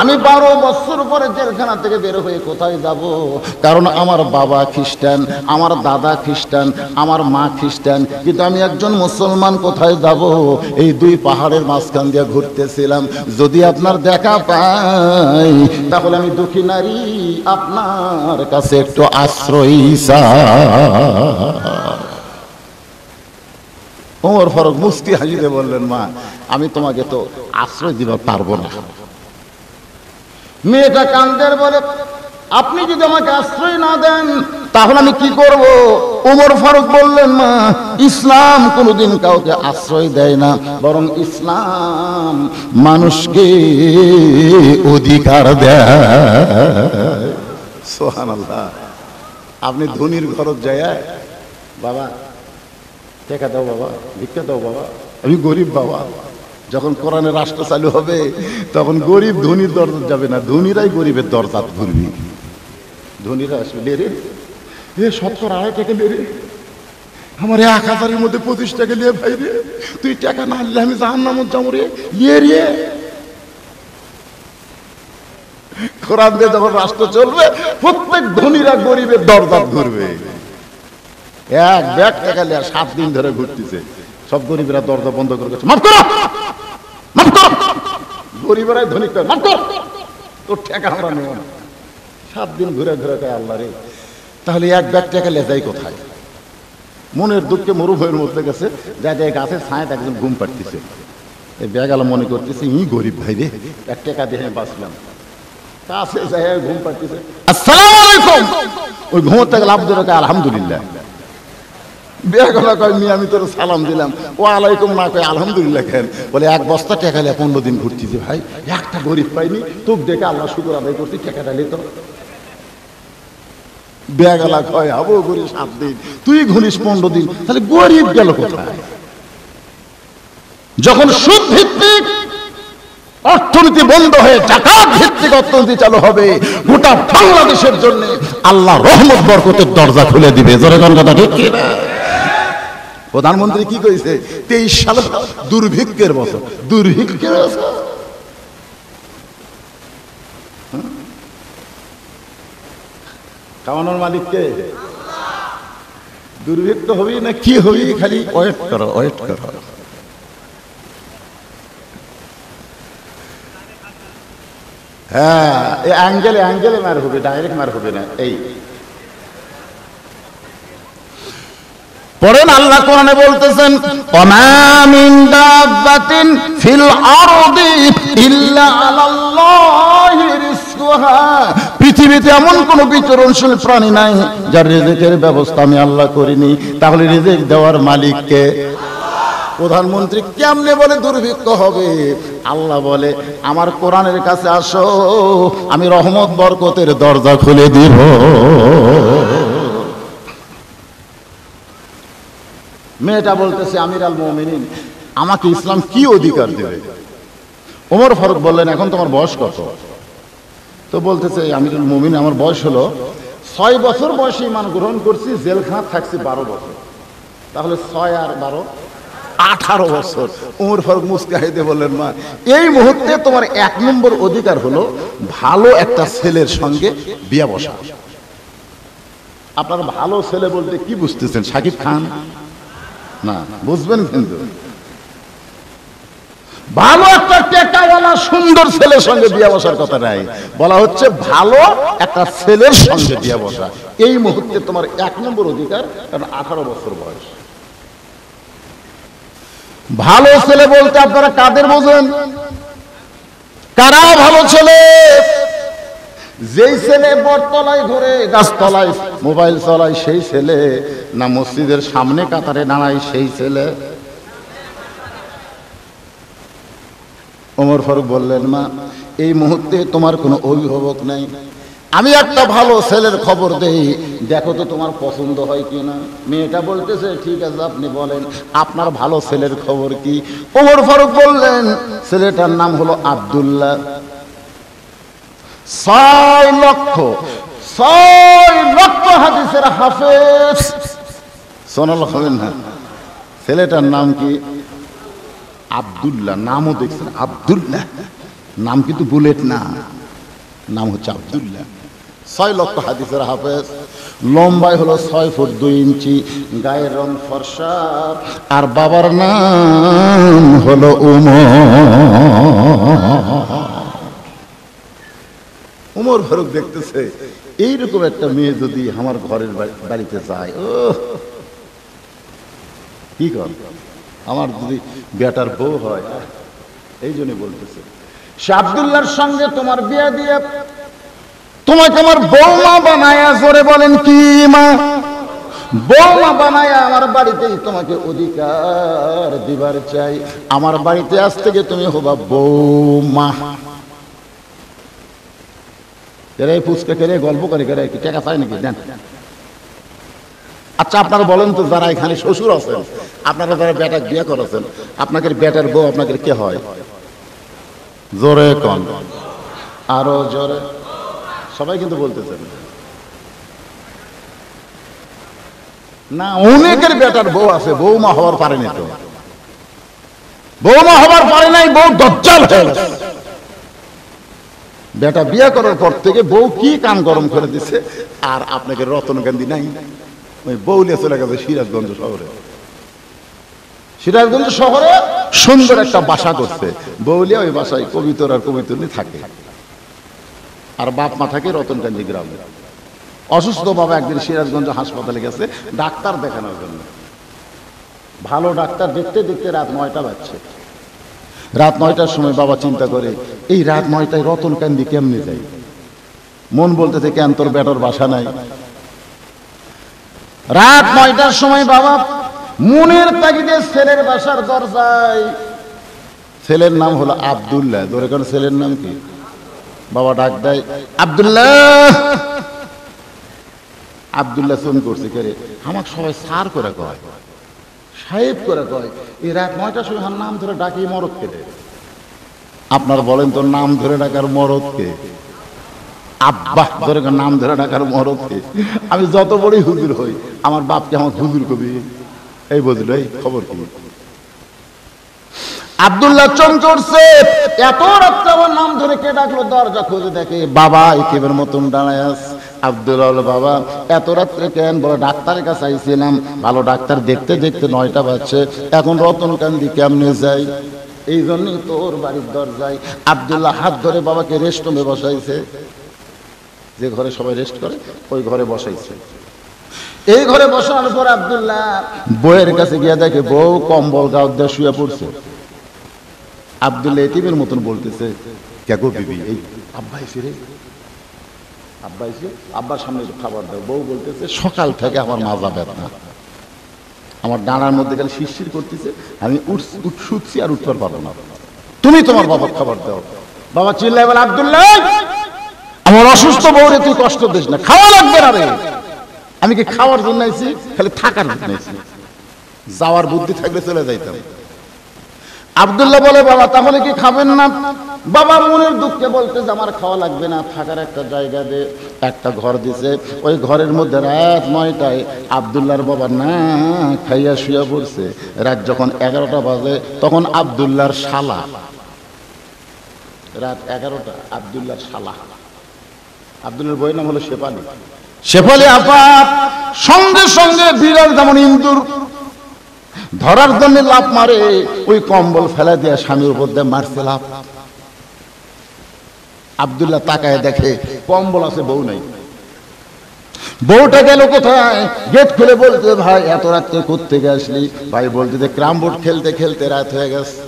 আমি 12 বছর পরে জেলখানা থেকে বের হয়ে কোথায় যাব? কারণ আমার বাবা খ্রিস্টান, আমার দাদা খ্রিস্টান, আমার মা খ্রিস্টান, কিন্তু আমি একজন মুসলমান, কোথায় যাব? এই 2 পাহাড়ের মাঝখান দিয়ে ঘুরতেছিলাম। যদি আপনার দেখা পাই তাহলে আমি দুঃখী নারী আপনার কাছে একটু আশ্রয় চাই। ওমর ফারুক মুস্কি হাসিতে বললেন, মা আমি তোমাকে তো আশ্রয় দিতে পারবো না। মেয়েটা কান্দের বলে, আপনি যদি আমাকে আশ্রয় না দেন তাহলে আমি কি করব? ওমর ফারুক বললেন, মা ইসলাম কোনোদিন কাউকে আশ্রয় দেয় না, বরং ইসলাম মানুষকে অধিকার দেয়। সুবহানাল্লাহ। আপনি ধনীর ঘরত যায়, বাবা টাকা দাও, বাবা ভিক্ষা দাও, বাবা আমি গরিব, বাবা যখন কোরআনের রাষ্ট্র চালু হবে তখন গরিব ধনীর দরজা যাবে না, ধনীরাই গরিবের দরজা ঘুরবি। ধনীরা আসবে, রে এ 70-80 টাকা লে রে, আমার 1000-এর মধ্যে 25 টাকা লিয়ে ভাই রে, তুই টাকা না নিলে আমি জাহান্নামে যাবো রে, লিয়ে রে। কোরআন দিয়ে যখন রাষ্ট্র চলবে প্রত্যেক ধনীরা গরিবের দরজা ঘুরবে। 1 ব্যাগ টাকা লিয়ে 7 দিন ধরে ঘুরতেছে, সব গরিবেরা দরজা বন্ধ করে গেছে, মাফ করো মাফ করো, গরিবেরাই ধনীক মাফ কর, তোর টাকা আমরা নেব না। 7 দিন ঘুরে ঘুরে কয়, আল্লাহ রে তাহলে 1 ব্যাগ টাকা লিয়ে যাই কোথায়? মনের দুঃখে মরুভূমির মধ্যে গেছে, যা যায় গাছের ছায়ায় একজন ঘুম পাড়তেছে। এই ব্যাগ আলো মনে করতেছে ই গরিব ভাই রে, 1 টাকা দিয়ে আমি বাঁচলাম। কাছে যায় ঘুম পাড়তেছে, আসসালামু আলাইকুম। ওই ঘুম থেকে লাভ ধরে কয় আলহামদুলিল্লাহ। বেগলা কয়, মি আমি তোর সালাম দিলাম, ও আলাইকুম না কয় আলহামদুলিল্লাহ কেন? বলে 1 বস্তা টাকা লিয়ে 15 দিন ঘুরতেছি ভাই, একটা গরিব পাইনি, তোকে দেখে আল্লাহ শুকর আদায় করছি, টাকাটা নিত। বেগালা কয় আবু ঘুরি 7 দিন, তুই ঘুরিস 15 দিন, তাহলে গরিব গেল কোথায়? যখন সুদ ভিত্তিক অর্থনীতি বন্ধ হয়ে জাকাত ভিত্তিক অর্থনীতি চালু হবে, গোটা বাংলাদেশের জন্য আল্লাহ রহমত বরকতের দরজা খুলে দিবে। জোরে কোন কথা ঠিক কি না? প্রধানমন্ত্রী কি কইছে? 23 সাল দুর্ভিক্ষের বছর। দুর্ভিক্ষের বছর খাওয়ানোর মালিককে? দুর্ভিক্ষ হবি না কি হবি, খালি ওয়েট করো, ওয়েট করো। হ্যাঁ, এই অ্যাঙ্গেলে মার হবে, ডাইরেক্ট মার হবে না। এই পরেন আল্লাহ কোরআনে বলতেছেন, ওমা মিন দাব্বাতিন ফিল আরদি ইল্লা আলাল্লাহি রিজকুহা। পৃথিবীতে এমন কোন বিচরণশীল প্রাণী নাই যার রিজিকের ব্যবস্থা আমি আল্লাহ করিনি। তাহলে রিজিক দেওয়ার মালিক কে? প্রধানমন্ত্রী কেমনে বলে দুর্ভিক্ষ হবে? আল্লাহ বলে, আমার কোরআনের কাছে আসো, আমি রহমত বরকতের দরজা খুলে দিব। মেয়েটা বলতেছে, আমির আল মুমিনিন, আমাকে ইসলাম কি অধিকার দেবে? ওমর ফারুক বললেন, এখন তোমার বয়স কত? তো বলতেছে, আমির আল মুমিনিন, আমার বয়স হলো 6 বছর বয়সে ঈমান গ্রহণ করছি, জেলখানা থাকছি 12 বছর। তাহলে 6 আর 12 18 বছর। ওমর ফারুক মুস্কি হেসে বললেন, মা, এই মুহূর্তে তোমার 1 নম্বর অধিকার হলো ভালো একটা ছেলের সঙ্গে বিয়ে বসা। আপনারা ভালো ছেলে বলতে কি বুঝতেছেন? শাকিব খান না, বুঝবেন কিন্তু ভালো একটা টেকাওয়ালা সুন্দর ছেলের সঙ্গে বিয়ে বসার কথা নাই, বলা হচ্ছে ভালো একটা ছেলের সঙ্গে বিয়ে বসা। এই মুহূর্তে তোমার 1 নম্বর অধিকার, কারণ 18 বছর বয়স। ভালো ছেলে বলতে আপনারা কাদের বোঝেন? কারা ভালো ছেলে? যেই ছেলে বটতলায় ঘুরে, গাছতলায় মোবাইল চালায় সেই ছেলে, না মসজিদের সামনে কাতারে দাঁড়ায় সেই ছেলে? ওমর ফারুক বললেন, মা, এই মুহূর্তে তোমার কোনো অভিভাবক নাই, আমি একটা ভালো ছেলের খবর দেই, দেখো তো তোমার পছন্দ হয় কিনা। মেয়েটা বলতেছে, ঠিক আছে, আপনি বলেন আপনার ভালো ছেলের খবর কি? ওমর ফারুক বললেন, ছেলেটার নাম হলো আব্দুল্লাহ। 6 লক্ষ হাদিসের হাফেজ। সোনাল হবেন না? ছেলেটার নাম কি? আব্দুল্লাহ। নামও দেখছেন, আব্দুল্লাহ, নাম কিন্তু বুলেট না, নাম হচ্ছে আব্দুল্লাহ। 6 লক্ষ হাদিসের হাফেজ, লম্বায় হলো 6 ফুট 2 ইঞ্চি, গায়ের রং ফর্সা, আর বাবার নাম হলো ওমর ফারুক দেখতেছে, এইরকম একটা মেয়ে যদি আমার ঘরের বাড়িতে যায়, ও কি কর, আমার যদি বেটার বউ হয়। এই জন্য বলতেছে, সে আব্দুল্লাহর সঙ্গে তোমার বিয়ে দিয়ে তোমাকে আমার বৌমা বানায়া, জোরে বলেন কি মা? বৌমা বানায়া আমার বাড়িতেই তোমাকে অধিকার দিবার চাই। আমার বাড়িতে আজ থেকে তুমি হবা বৌমা। এরা ফুচকা করে গল্প করে করে কি টাকা চাই নাকি? দেন। আচ্ছা, আপনারা বলেন তো, যারা এখানে শ্বশুর আছেন, আপনারা যারা বেটা বিয়ে করেছেন, আপনাকে বেটার বউ আপনাকে কে হয়? জোরে কন, আরো জোরে। সবাই কিন্তু বলতেছেন না। অনেকের বেটার বউ আছে, বৌমা হওয়ার পারেনি। তো বৌমা হওয়ার পারে নাই, বউ দজ্জাল হয়ে গেছে। বেটা বিয়ে করার পর থেকে বউ কি কান গরম করে দিছে। আর আপনাকে রতনকান্দি নাই, ওই বউলিয়া চলে গেছে সিরাজগঞ্জ শহরে। সিরাজগঞ্জ শহরে সুন্দর একটা বাসা করছে বউলিয়া, ওই বাসায় কবিতর আর কবিতরনি থাকে, আর বাপ মা থাকে রতনকান্দি গ্রামে। অসুস্থ বাবা একদিন সিরাজগঞ্জ হাসপাতালে গেছে ডাক্তার দেখানোর জন্য। ভালো ডাক্তার দেখতে দেখতে রাত 9টা বাজছে। রাত 9টার সময় বাবা চিন্তা করে, এই রাত 9টায় রতনকান্দি কেমনে যাই? মন বলতেছে, কেন তোর বেটার বাসা নাই? রাত 9টার সময় বাবা মনের তাগিদে ছেলের বাসার দরজায়, ছেলের নাম হলো আব্দুল্লাহ, ধরে কোন ছেলের নাম কি? বাবা ডাক দেয়, আব্দুল্লাহ। আব্দুল্লাহ ফোন করছে, কে রে? আমাকে সবাই স্যার করে কয়, সাহেব করে কয়। এই রাত 9টার সময় আমার নাম ধরে ডাকি মরদ কে? আপনার বলেন তো, নাম ধরে ডাকার মরদ কে? আব্বা ধরে নাম ধরে ডাকার মরদ কে? আমি যত বড়ই হুজুর হই, আমার বাপকে আমার হুজুর কবি, এই বুঝলো? এই খবর কি? আব্দুল্লাহ চমকে উঠছে, এত রাত্রে আমার নাম ধরে কে ডাকলো? দরজা খুঁজে দেখে বাবা একেবারে মতন দাঁড়ায় আছে। আব্দুল্লাহ বলে, বাবা এত রাত্রে কেন? বলে, ডাক্তারের কাছে আইছিলাম, ভালো ডাক্তার দেখতে দেখতে 9টা বাজছে, এখন রতনকান্দি কেমনে যাই, এই জন্যই তোর বাড়ির দরজায়। আব্দুল্লাহ হাত ধরে বাবাকে রেস্ট রুমে বসাইছে, যে ঘরে সবাই রেস্ট করে ওই ঘরে বসাইছে। এই ঘরে বসানোর পর আব্দুল্লাহ বউয়ের কাছে গিয়ে দেখে বউ কম্বল গাও দিয়ে শুয়ে পড়ছে। আব্দুল্লাহ এতিমের মতন বলতেছে, কে গো বিবি? এই আব্বা এসে রে, আব্বা এসে, আব্বার সামনে একটু খাবার দাও। বউ বলতেছে, সকাল থেকে আমার মাজা ব্যথা, আমার ডানার মধ্যে গেলে শিরশির করতেছে, আমি শুচ্ছি আর উঠতে পারবো না, তুমি তোমার বাবার খাবার দাও। বাবা চিল্লায় বলে, আব্দুল্লাহ আমার অসুস্থ বউরে তুই কষ্ট দিস না, খাওয়া লাগবে না রে। আমি কি খাওয়ার জন্য আইছি? খালি থাকার জন্য আইছি, যাওয়ার বুদ্ধি থাকলে চলে যাইতাম। আব্দুল্লাহ বলে, বাবা তাহলে কি খাবেন না? বাবা মনের দুঃখে বলতে যে আমার খাওয়া লাগবে না, থাকার একটা জায়গা দে। একটা ঘর দিছে, ওই ঘরের মধ্যে রাত 9টায় আব্দুল্লাহর বাবা না খাইয়া শুয়ে পড়ছে। রাত যখন 11টা বাজে তখন আব্দুল্লাহর শালা, রাত 11টা, আব্দুল্লাহর শালা, আব্দুল্লাহর বইয়ের নাম হলো শেফালি। শেফালি আপা সঙ্গে সঙ্গে বিড়াল যেমন ইন্দুর ধরার জন্য লাফ মারে, ওই কম্বল ফেলা দিয়ে স্বামীর উপর দিয়ে মারছে লাফ। আব্দুল্লাহ তাকায় দেখে কম্বল আছে, বউ নাই। বউটা গেল কোথায়? গেট খুলে বলতে, ভাই এত রাত্রে কোত্থেকে আসলি? ভাই বলতে যে ক্রাম বোর্ড খেলতে খেলতে রাত হয়ে গেছে,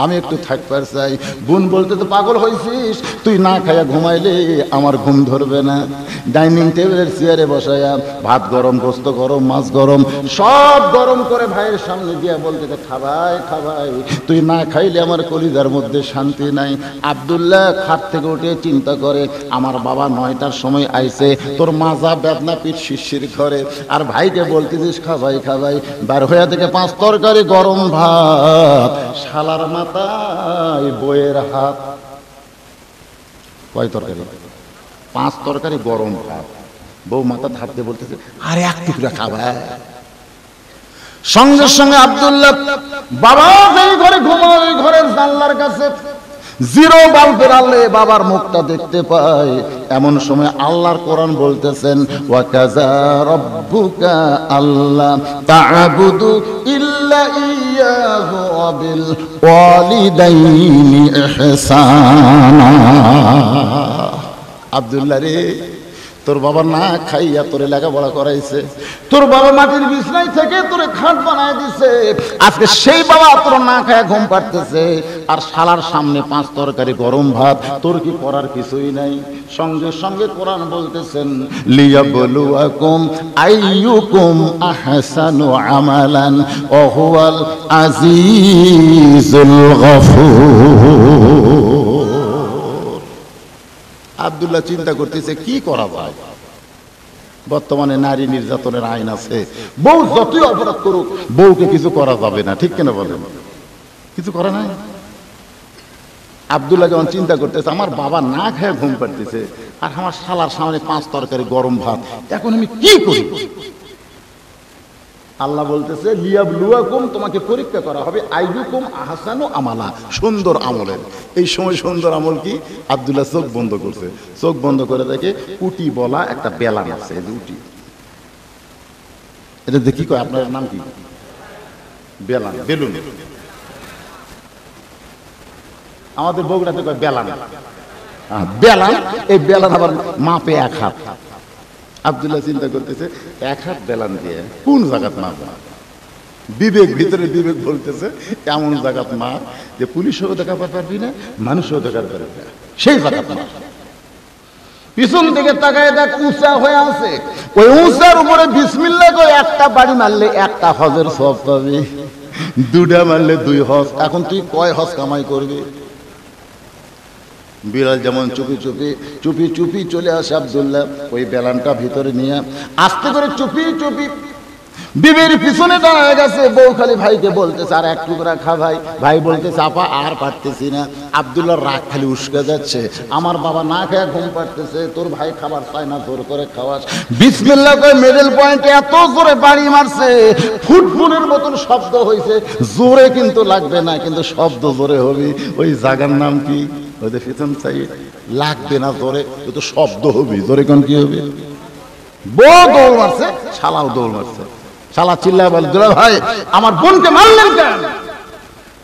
আমি একটু থাকতে চাই। বোন বলতে, তো পাগল হয়েছিস, তুই না খাইয়া ঘুমাইলে আমার ঘুম ধরবে না। ডাইনিং টেবিলের চেয়ারে বসাইয়া ভাত গরম, গোস্ত গরম, মাছ গরম, সব গরম করে ভাইয়ের সামনে দিয়া বলতে, খাবাই খাবাই, তুই না খাইলে আমার কলিজার মধ্যে শান্তি নাই। আব্দুল্লাহ খাট থেকে উঠে চিন্তা করে, আমার বাবা 9টার সময় আইছে, তোর মাজা বেদনা পিঠ শিরশির করে, আর ভাইকে বলতেছিস খাবাই খাবাই। বার হইয়া থেকে 5 তরকারি গরম ভাত, শালার মাথায় বইয়ের হাত। কয় তরকারি? 5 তরকারি গরম ভাত, বউ মাথা হাত দিয়ে বলতেছে, আরে এক টুকরা খাবা। সঙ্গে সঙ্গে আব্দুল্লাহ বাবা যেই ঘরে ঘুমায় ওই ঘরের জানলার কাছে জিরো বাল্বের আলো বাবার মুখটা দেখতে পায়। এমন সময় আল্লাহর কোরআন বলতেছেন, ওয়া কাযা রাব্বুকা আল্লা তা'বুদু ইল্লা ইয়াহু ওয়া বিল ওয়ালিদাইনি ইহসানা। আব্দুল্লাহ রে, তোর বাবা না খাইয়া তোরে লেখাপড়া করাইছে, তোর বাবা মাটির বিছনায় থেকে তোরে খাট বানায় দিছে, আজকে সেই বাবা তোর না খাইয়া ঘুম পাড়তেছে, আর শালার সামনে 5 তরকারি গরম ভাত, তোর কি করার কিছুই নাই। সঙ্গে সঙ্গে কোরআন বলতেছেন, লিয়াবলুয়াকুম আইয়ুকুম আহসানু আমালান ওয়া হুয়াল আজিজুল গফুর। আব্দুল্লাহ চিন্তা করতেছে কি করা যায়। বর্তমানে নারী নির্যাতনের আইন আছে, বউ যতই অপরাধ করুক বউকে কিছু করা যাবে না, ঠিক কিনা বলেন? কিছু করা নাই। আব্দুল্লাহ যখন চিন্তা করতেছে, আমার বাবা না খেয়ে ঘুম পাড়তেছে, আর আমার শালার সামনে 5 তরকারি গরম ভাত, এখন আমি কি করি? আল্লাহ বলতেছে, লিয়াবলুয়াকুম, তোমাকে পরীক্ষা করা হবে, আইয়ুকুম আহসানু আমালা, সুন্দর আমলের। এই সময় সুন্দর আমল কি? আব্দুল্লাহ চোখ বন্ধ করছে, চোখ বন্ধ করে দেখে উটি বলা একটা বেলান আছে, এই যে উটি, এটা দেখি কয়, আপনার নাম কি? বেলান, বেলুন। আমাদের বগুড়াতে কয় বেলান। বেলান, এই বেলান আবার মাপে 1 হাত। আব্দুল্লাহ চিন্তা করতেছে, 1 হাত বেলান দিয়ে কোন জায়গাত মাপ? বিবেক, ভিতরে বিবেক বলতেছে এমন জায়গাত মাপ যে পুলিশও দেখাতে পারবি না, মানুষও দেখাতে পারবি না, সেই জায়গাত মাপ। পিছন থেকে তাকায় দেখ উঁচা হয়ে আছে, ওই উঁচার উপরে বিসমিল্লাহ করে একটা বাড়ি মারলে 1টা হজের সওয়াব পাবি, 2টা মারলে 2 হজ। এখন তুই কয় হজ কামাই করবি? বিলাল যেমন চুপি চুপি চুপি চুপি চলে আসে আব্দুল্লাহ ওই বেলানটা ভিতরে নিয়ে আস্তে করে চুপি চুপি বিবির পিছনে দাঁড়ায় গেছে। বউ খালি ভাইকে বলতেছে আর এক টুকরা খা ভাই। ভাই বলতেছে আপা আর পারতেছি না। আব্দুল্লাহর রাগ খালি উস্কে যাচ্ছে, আমার বাবা না খেয়ে ঘুম পাড়তেছে, তোর ভাই খাবার চায় না, জোর করে খাওয়াস। বিসমিল্লাহ কই মিডল পয়েন্টে এত জোরে বাড়ি মারছে, ফুটবলের মতন শব্দ হয়েছে। জোরে কিন্তু লাগবে না, কিন্তু শব্দ জোরে হবে। ওই জায়গার নাম কি? ওদের পিছন সাইড। লাগবে না জোরে, কিন্তু শব্দ হবে। জোরে কোন কি হবে? বউ দৌড় মারছে, শালাও দৌড় মারছে। শালা চিল্লায় বলে দুলা ভাই আমার বোনকে মারলেন কেন?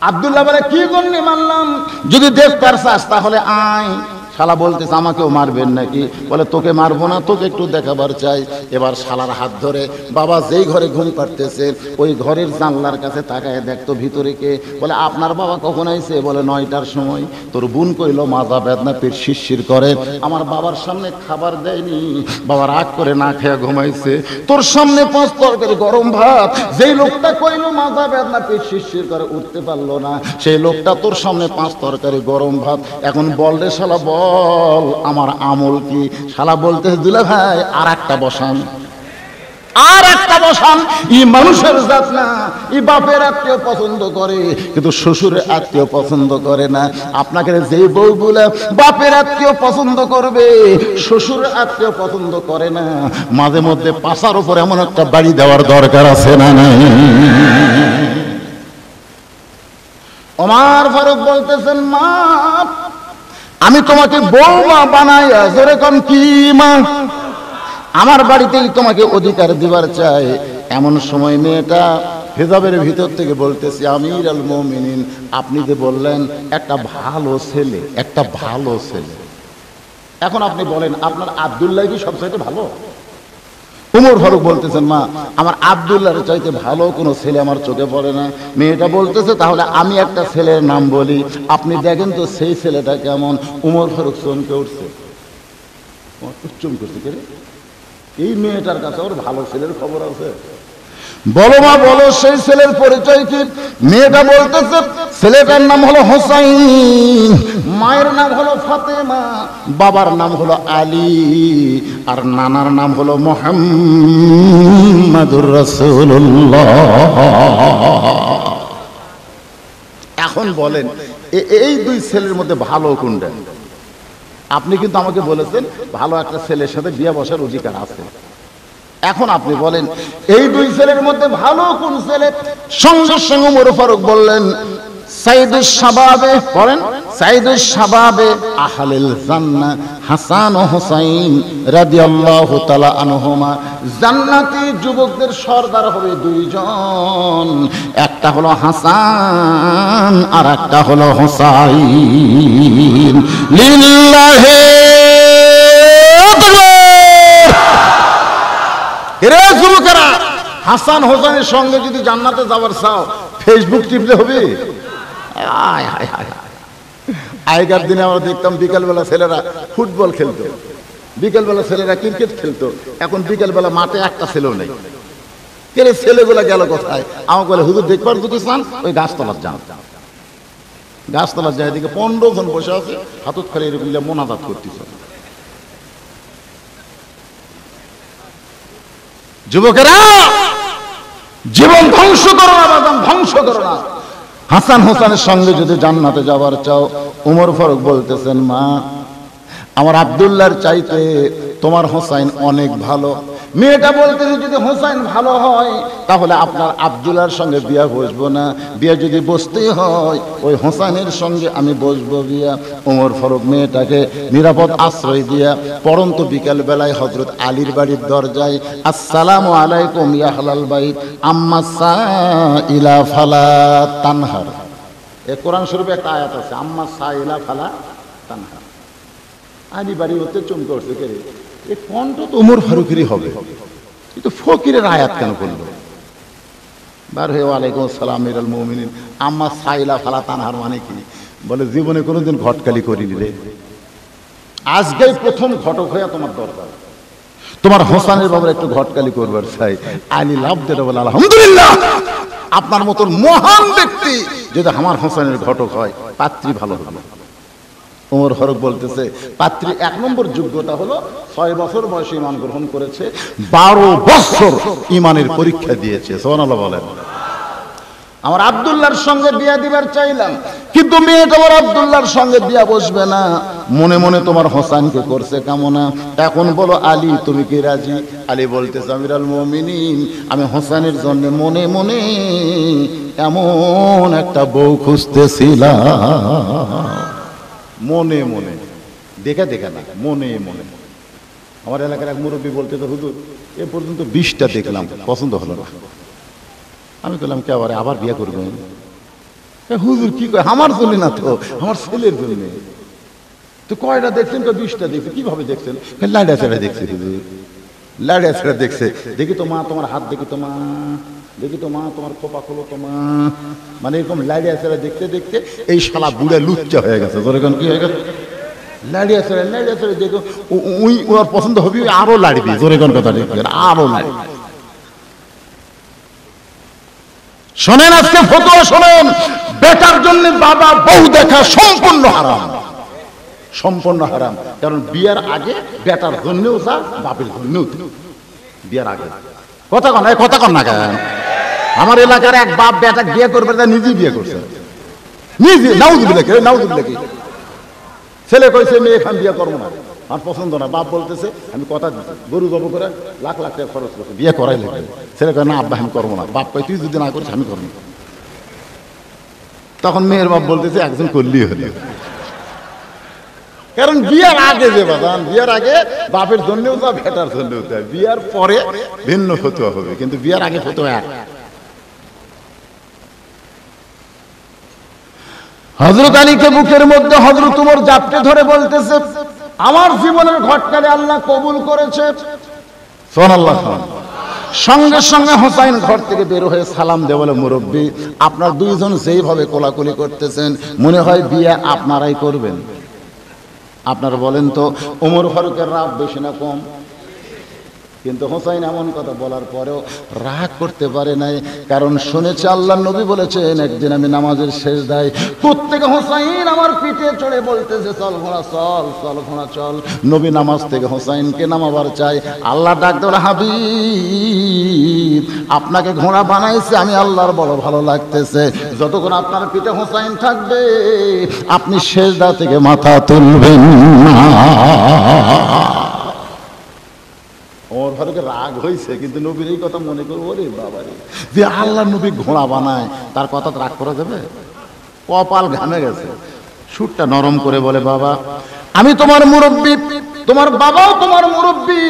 আব্দুল্লাহ বলে কি জন্য মারলাম, যদি দেখতে পারছাস তাহলে আয়। শালা বলতেছে আমাকেও মারবেন নাকি? বলে তোকে মারবো না, তোকে একটু দেখাবার চাই। এবার শালার হাত ধরে বাবা যেই ঘরে ঘুম পাড়তেছে ওই ঘরের জানলার কাছে তাকায় দেখতো ভিতরে কে। বলে আপনার বাবা কখন আইছে? বলে 9টার সময়। তোর বোন কইলো মাজা বেদনা, পেট শিরশির করে, আমার বাবার সামনে খাবার দেয়নি, বাবা রাগ করে না খেয়ে ঘুমাইছে। তোর সামনে 5 তরকারি গরম ভাত, যেই লোকটা কইলো মাজা বেদনা পেট শিরশির করে উঠতে পারলো না, সেই লোকটা তোর সামনে 5 তরকারি গরম ভাত। এখন বল রে শালা বল আমার আমল কি? শালা বলতেছে দুলা ভাই আর একটা বসান, আর একটা বসান। ই মানুষের জাত না, ই বাপের আত্মীয় পছন্দ করে কিন্তু শ্বশুরের আত্মীয় পছন্দ করে না। আপনাকে যে বউগুলা বাপের আত্মীয় পছন্দ করবে, শ্বশুরের আত্মীয় পছন্দ করে না, মাঝে মধ্যে পাশার উপর এমন একটা বাড়ি দেওয়ার দরকার আছে না নাই? ওমর ফারুক বলতেছেন মা আমি তোমাকে বৌমা বানাইয়া জোরে কোন কি মা, আমার বাড়িতেই তোমাকে অধিকার দিবার চাই। এমন সময় মেয়েটা হিজাবের ভিতর থেকে বলতেছে আমির আল মুমিনিন আপনি যে বললেন একটা ভালো ছেলে, একটা ভালো ছেলে, এখন আপনি বলেন আপনার আব্দুল্লাহ কি সবচাইতে ভালো? উমর ফারুক বলতেছেন মা আমার আব্দুল্লাহর চাইতে ভালো কোনো ছেলে আমার চোখে পড়ে না। মেয়েটা বলতেছে তাহলে আমি একটা ছেলের নাম বলি, আপনি দেখেন তো সেই ছেলেটা কেমন। উমর ফারুক চমকে উঠছে, চুম করছে কে রে? এই মেয়েটার কাছে ওর ভালো ছেলের খবর আছে? বলো মা বলো সেই ছেলের পরিচয় কি? মেয়েটা বলতেছে ছেলেটার নাম হলো হোসাইন, মায়ের নাম হলো ফাতেমা, বাবার নাম হলো আলী, আর নানার নাম হলো মুহাম্মাদুর রাসূলুল্লাহ। এখন বলেন এই দুই ছেলের মধ্যে ভালো কোনটা? আপনি কিন্তু আমাকে বলেছেন ভালো একটা ছেলের সাথে বিয়ে বসার অধিকার আছে। এখন আপনি বলেন এই দুই ছেলের মধ্যে ভালো কোন ছেলে? সঙ্গে সঙ্গে উমর ফারুক বললেন সাইয়্যিদুশ শাবাবে, বলেন সাইয়্যিদুশ শাবাবে আহলিল জান্নাহ হাসান ও হুসাইন রাদিয়াল্লাহু তাআলা আনহুমা। জান্নাতি যুবকদের সর্দার হবে দুইজন, একটা হলো হাসান আর একটা হলো হুসাইন। লিল্লাহি এরে যুবকেরা, হাসান হোসেনের সঙ্গে যদি জান্নাতে যাবার চাও ফেসবুক টিপলে হবে? আগেকার দিনে আমরা দেখতাম বিকেলবেলা ছেলেরা ফুটবল খেলতো, বিকেলবেলা ছেলেরা ক্রিকেট খেলতো। এখন বিকেলবেলা মাঠে একটা ছেলেও নেই। কেরে ছেলেগুলা গেল কোথায়? আমাকে বলে হুজুর দেখবার যদি চান ওই গাছতলার যান, গাছতলার যায় এদিকে 15 জন বসে আছে হাতত করে এরকম মোনাজাত করতেছে। যুবকেরা জীবন ধ্বংস করো না, বাদাম ধ্বংস করো না। হাসান হোসেনের সঙ্গে যদি জান্নাতে যাবার চাও, উমর ফারুক বলতেছেন মা আমার আব্দুল্লাহর চাইতে তোমার হোসাইন অনেক ভালো। মেয়েটা বলতেছে যদি হোসাইন ভালো হয় তাহলে আপনার আব্দুল্লাহর সঙ্গে বিয়া বসবো না, বিয়া যদি বসতেই হয় ওই হোসাইনের সঙ্গে আমি বসবো বিয়া। ওমর ফারুক মেয়েটাকে নিরাপদ আশ্রয় দিয়া পরন্ত বিকেল বেলায় হযরত আলীর বাড়ির দরজায় আসসালামু আলাইকুম ইয়া আহলাল বাইত আম্মা সাইলা ফালা তানহার। এই কোরআন শরীফে একটা আয়াত আছে আম্মা সাইলা ফালা তানহার। আলী বাড়ি হতে চমকে উঠছে কে রে, এই কণ্ঠ তো ওমর ফারুকেরই হবে, কিন্তু ফকিরের আয়াত কেন করলো? বার হয়ে ওয়ালাইকুম আসসালাম আমিরুল মুমিনিন আম্মা সাইলা ফালা তানহার মানে কি? বলে জীবনে কোনোদিন ঘটকালি করিনি রে, আজকেই প্রথম ঘটক হয়ে তোমার দরকার, তোমার হোসানের বাবার একটু ঘটকালি করবার চাই। আলী লাভ দেবে বলে আলহামদুলিল্লাহ, আপনার মতন মহান ব্যক্তি যদি আমার হোসানের ঘটক হয় পাত্রী ভালো হবে। ওমর ফারুক বলতেছে পাত্রী 1 নম্বর যোগ্যতা হলো 6 বছর বয়সে ঈমান গ্রহণ করেছে, 12 বছর ঈমানের পরীক্ষা দিয়েছে। সুবহানাল্লাহ বলেন। আমার আব্দুল্লাহর সঙ্গে বিয়া দিবার চাইলাম, কিন্তু মেয়েটা আমার আব্দুল্লাহর সঙ্গে বিয়া বসবে না, মনে মনে তোমার হোসেনকে করছে কামনা, এখন বলো আলী তুমি কি রাজি? আলী বলতেছে আমিরুল মুমিনিন, আমি হোসেনের জন্য মনে মনে এমন একটা বউ খুঁজতেছিলাম। মনে মনে, দেখা দেখা না, মনে মনে। আমার এলাকার এক মুরব্বী বলতেছে হুজুর এ পর্যন্ত 20টা দেখলাম, পছন্দ হলো না। আমি বললাম কে আবার বিয়ে করবেন? হুজুর কি কয়, আমার জন্য না তো, আমার ছেলের জন্য। তো কয়টা দেখছেন? 20টা দেখছে। কিভাবে দেখছেন? লাইডা ছেড়া দেখছে হুজুর, লাইডা ছেড়া দেখছে। দেখি তো মা তোমার হাত, দেখি তো মা, দেখি তো মা তোমার খোপা খোলো তো মা। মানে এরকম লাইডা ছেড়া দেখতে দেখতে এই শালা বুড়ে লুচ্চা হয়ে গেছে। যখন কি হয়ে গেছে, লাইডা ছেড়া দেখো উই ওর পছন্দ হবে, আরো লাড়বি। জোরে কোন কথা ঠিক, আরো লাড়বি। শোনেন, আজকে ফতোয়া শোনেন, বেটার জন্য বাবা বউ দেখা সম্পূর্ণ হারাম, সম্পূর্ণ হারাম। কারণ বিয়ার আগে বেটার জন্যও যা, বাপের জন্যও বিয়ার আগে। কথা কন না কেন? আমার এলাকার এক বাপ বেটা বিয়ে করবে, তা নিজেই বিয়ে করছে, নিজে। নাউজুবিল্লাহ কি ছেলে কইছে মেয়ে খান বিয়ে করবো না, আমার পছন্দ না। বাপ বলতেছে আমি কথা দিচ্ছি, গরু জব করে লাখ লাখ টাকা খরচ করছে, বিয়ে করাই লাগবে। ছেলে কয় না আব্বা আমি করবো না। বাপ কয় তুই যদি না করিস আমি করবো। তখন মেয়ের বাপ বলতেছে একজন করলেই হলো। কারণ বিয়ার আগে যে বাদান, বিয়ার আগে বাপের জন্যও যা, বেটার জন্যও যা। বিয়ার পরে ভিন্ন ফতোয়া হবে, কিন্তু বিয়ার আগে ফতোয়া এক। হযরত আলীকে বুকের মধ্যে হযরত ওমর জাপটে ধরে বলতেছে আমার জীবনের ঘটনারে আল্লাহ কবুল করেছে। সুবহানাল্লাহ। সঙ্গে সঙ্গে হোসাইন ঘর থেকে বের হয়ে সালাম দিয়ে বলে মুরব্বী আপনার দুইজন যেইভাবে কোলাকুলি করতেছেন মনে হয় বিয়ে আপনারাই করবেন। আপনারা বলেন তো ওমর ফারুকের রাগ বেশি না কম? কিন্তু হোসাইন এমন কথা বলার পরেও রাগ করতে পারে নাই, কারণ শুনেছে আল্লাহর নবী বলেছেন একদিন আমি নামাজের শেষদায় প্রত্যেক হোসাইন আমার পিঠে চড়ে বলতেছে চল ঘোড়া চল, চল ঘোড়া চল। নবী নামাজ থেকে হোসাইনকে নামাবার চাই, আল্লাহ ডাক দেন হাবিব আপনাকে ঘোড়া বানাইছে আমি আল্লাহর বড় ভালো লাগতেছে, যতক্ষণ আপনার পিঠে হোসাইন থাকবে আপনি শেষদা থেকে মাথা তুলবেন না। ওমর ফারুকের রাগ হয়েছে, কিন্তু নবীর এই কথা মনে করবো রে বাবা রে, যে আল্লাহ নবী ঘোড়া বানায় তার কথা রাগ করা যাবে? কপাল ঘামে গেছে, সুরটা নরম করে বলে বাবা আমি তোমার মুরব্বী, তোমার বাবাও তোমার মুরব্বী,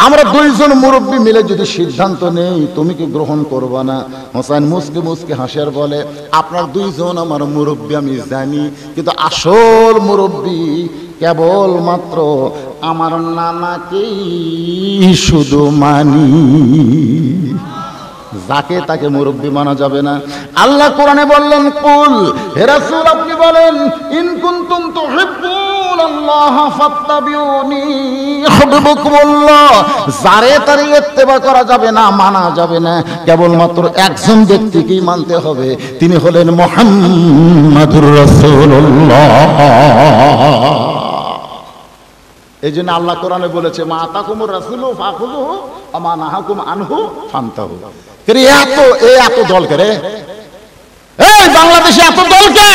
আমরা দুইজন মুরব্বী মিলে যদি সিদ্ধান্ত নেই তুমি কি গ্রহণ করবা না? হোসেন মুসকে মুসকে হাসিয়ার বলে আপনার দুইজন আমার মুরব্বী আমি জানি, কিন্তু আসল মুরব্বী কেবল মাত্র আমার নানাকেই শুধু মানি, যাকে তাকে মুরব্বী মানা যাবে না। আল্লাহ কোরআনে বললেন কুল হে রাসূল আপনি বলেন ইন কুনতুম তুহিব্বুনাল্লাহ ফাত্তাবিউনি ইউহিব্বুকুমুল্লাহ, যারে তারে ইত্তেবা করা যাবে না, মানা যাবে না, কেবলমাত্র একজন ব্যক্তিকেই মানতে হবে, তিনি হলেন মুহাম্মাদুর রাসূলুল্লাহ। এই জন্য আল্লাহ কোরআনে বলেছে মা আতাকুমুর রাসূলু ফাখুযুহু ওয়া মা নাহাকুম আনহু ফান্তাহু। এত দল করে এই বাংলাদেশে এত দল কেন?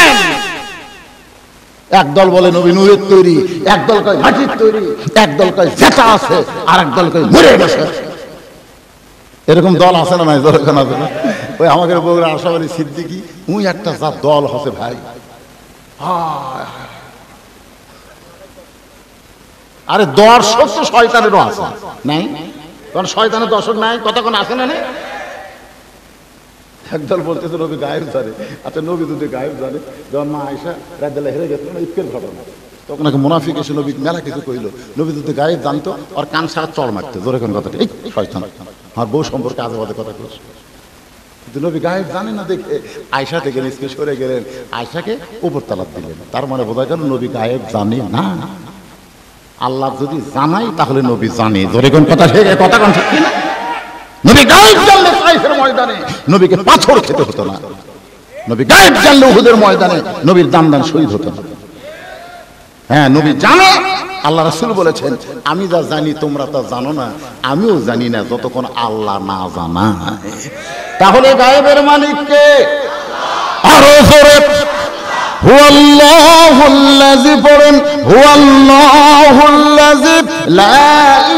এক দল বলে নবী নূরের তৈরি, এক দল কয় মাটির তৈরি, এক দল কয় জেতা আছে, আর এক দল কয় মরে গেছে। এরকম দল আছে না নাই? দরকার আছে না? ওই আমাদের বগুড়া আশাবাদী সিদ্দিকী উই একটা যা দল হচ্ছে ভাই, আরে দর্শক তো শয়তানেরও আছে নাই? কারণ শয়তানের দর্শক নাই, কতক্ষণ আসে না? একদল বলতেছে নবী গায়েব জানে। আচ্ছা নবী যদি গায়েব জানে, যখন মা আয়েশা রাদিয়াল্লাহু হেরে গেছিল না ইফকের ঘটনা, তখন এক মুনাফিক এসে নবী মেলা কিছু কইল, নবী যদি গায়েব জানতো আর কান সারা চড় মারতে, জোরে কোন কথা এই শয়তান আমার বউ সম্পর্কে আজেবাজে কথা কইছে। কিন্তু নবী গায়েব জানে না দেখে আয়েশা থেকে নিচকে সরে গেলেন, আয়েশাকে উপর তালাক দিলেন। তার মানে বোঝা গেল নবী গায়েব জানে না। আল্লাহ যদি জানাই তাহলে নবী জানে, জোরে কোন কথা ঠিক কথা কোন ঠিক না? নবী গায়েব জানলে তাইফের ময়দানে নবীকে পাথর খেতে হতো না, নবী গায়েব জানলে উহুদের ময়দানে নবীর দান শহীদ হতো না। হ্যাঁ, নবী জানে। আল্লাহ রাসূল বলেছেন, আমি যা জানি তোমরা তা জানো না, আমিও জানি না যতক্ষণ আল্লাহ না জানায়। তাহলে গায়েবের মালিক কে? আরো জোরে হুয়াল্লাহুল্লাযী পড়েন, হুয়াল্লাহুল্লাযী লা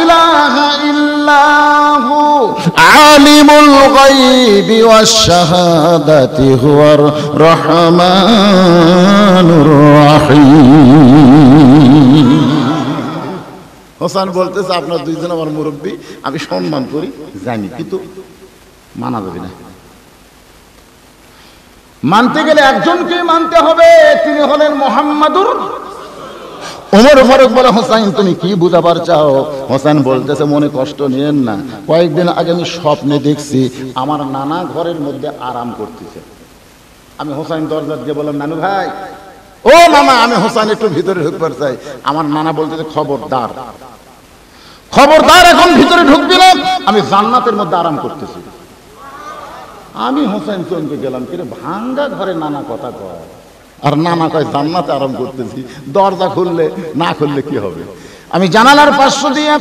ইলাহা ইল্লাহু আলিমুল গায়বি ওয়াশ শাহাদাতি হুয়ার রহমানুর রহিম। হোসেন বলতেছে, আপনার দুইজন আমার মুরব্বী, আমি সম্মান করি, জানি, কিন্তু মানা যাবে না। মানতে গেলে একজনকে মানতে হবে, তিনি হলেন মুহাম্মাদুর। ওমর ফারুক বলে, হোসেন তুমি কি বুঝাবার চাও? হোসেন বলতেছে, মনে কষ্ট নিয়েন না, কয়েকদিন আগে আমি স্বপ্নে দেখছি আমার নানা ঘরের মধ্যে আরাম করতেছে। আমি হোসেন দরজা দিয়ে বললাম, নানু ভাই, ও মামা, আমি হোসেন একটু ভিতরে ঢুকবার চাই। আমার নানা বলতেছে, খবরদার, খবরদার, এখন ভিতরে ঢুকবি না, আমি জান্নাতের মধ্যে আরাম করতেছি। আমি হোসেন চমকে গেলাম, কিরে ভাঙ্গা ঘরে নানা কথা কয়, আর নানা কয় জান্নাতে আরাম করতেছি। দরজা খুললে না খুললে কি হবে? আমি জানালার পার্শ্ব দিয়ে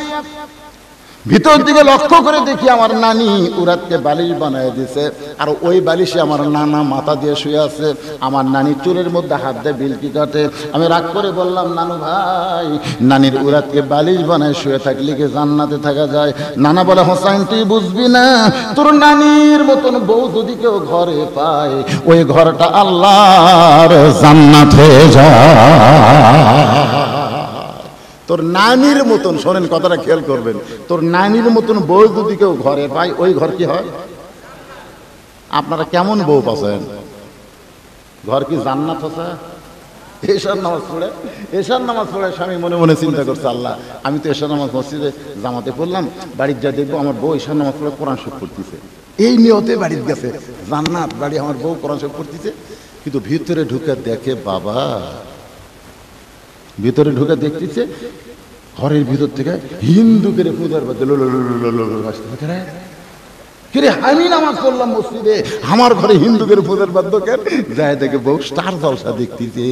ভিতর দিকে লক্ষ্য করে দেখি আমার নানি উরাতকে বালিশ বানায় দিছে, আর ওই বালিশে আমার নানা মাথা দিয়ে শুয়ে আছে। আমার নানি চুলের মধ্যে হাত দিয়ে বিলকি কাটে। আমি রাগ করে বললাম, নানু ভাই, নানির উরাতকে বালিশ বানায় শুয়ে থাকলে কি জান্নাতে থাকা যায়? নানা বলে, হোসেন তুই বুঝবি না, তোর নানির মতন বউ যদি কেউ ঘরে পায়, ওই ঘরটা আল্লাহর জান্নাত হয়ে যায়। তোর নানির মতন, শোনেন কথাটা খেয়াল করবেন, তোর নানির মতন বউ যদি কেউ ঘরে পায়, ওই ঘর কি হয়? আপনারা কেমন বউ পাচ্ছেন? ঘর কি জান্নাত হচ্ছে? এশার নামাজ পড়ে, এশার নামাজ পড়ে স্বামী মনে মনে চিন্তা করছে, আল্লাহ, আমি তো এশার নামাজ মসজিদে জামাতে পড়লাম, বাড়ির যা দেখবো আমার বউ এশার নামাজ পড়ে কোরআন শরীফ পড়তেছে, এই নিয়তে বাড়ির গেছে, জান্নাত বাড়ি, আমার বউ কোরআন শরীফ পড়তেছে। কিন্তু ভিতরে ঢুকে দেখে, বাবা, ভিতরে ঢুকে দেখতেছে ঘরের ভিতর থেকে হিন্দুদের পূজার বাদ্য কিরে, আমি নামাজ পড়লাম মসজিদে, আমার ঘরে হিন্দুদের পূজার বাদ্য কেন? যায় দেখে বউ স্টার জলসা দেখতেছে।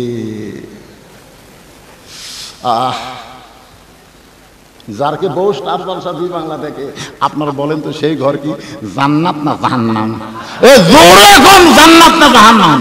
যারকে বউ স্টার জলসা দুই বাংলা থেকে, আপনারা বলেন তো সেই ঘর কি জান্নাত না জাহান্নাম? এ জোরে কোন জান্নাত না জাহান্নাম?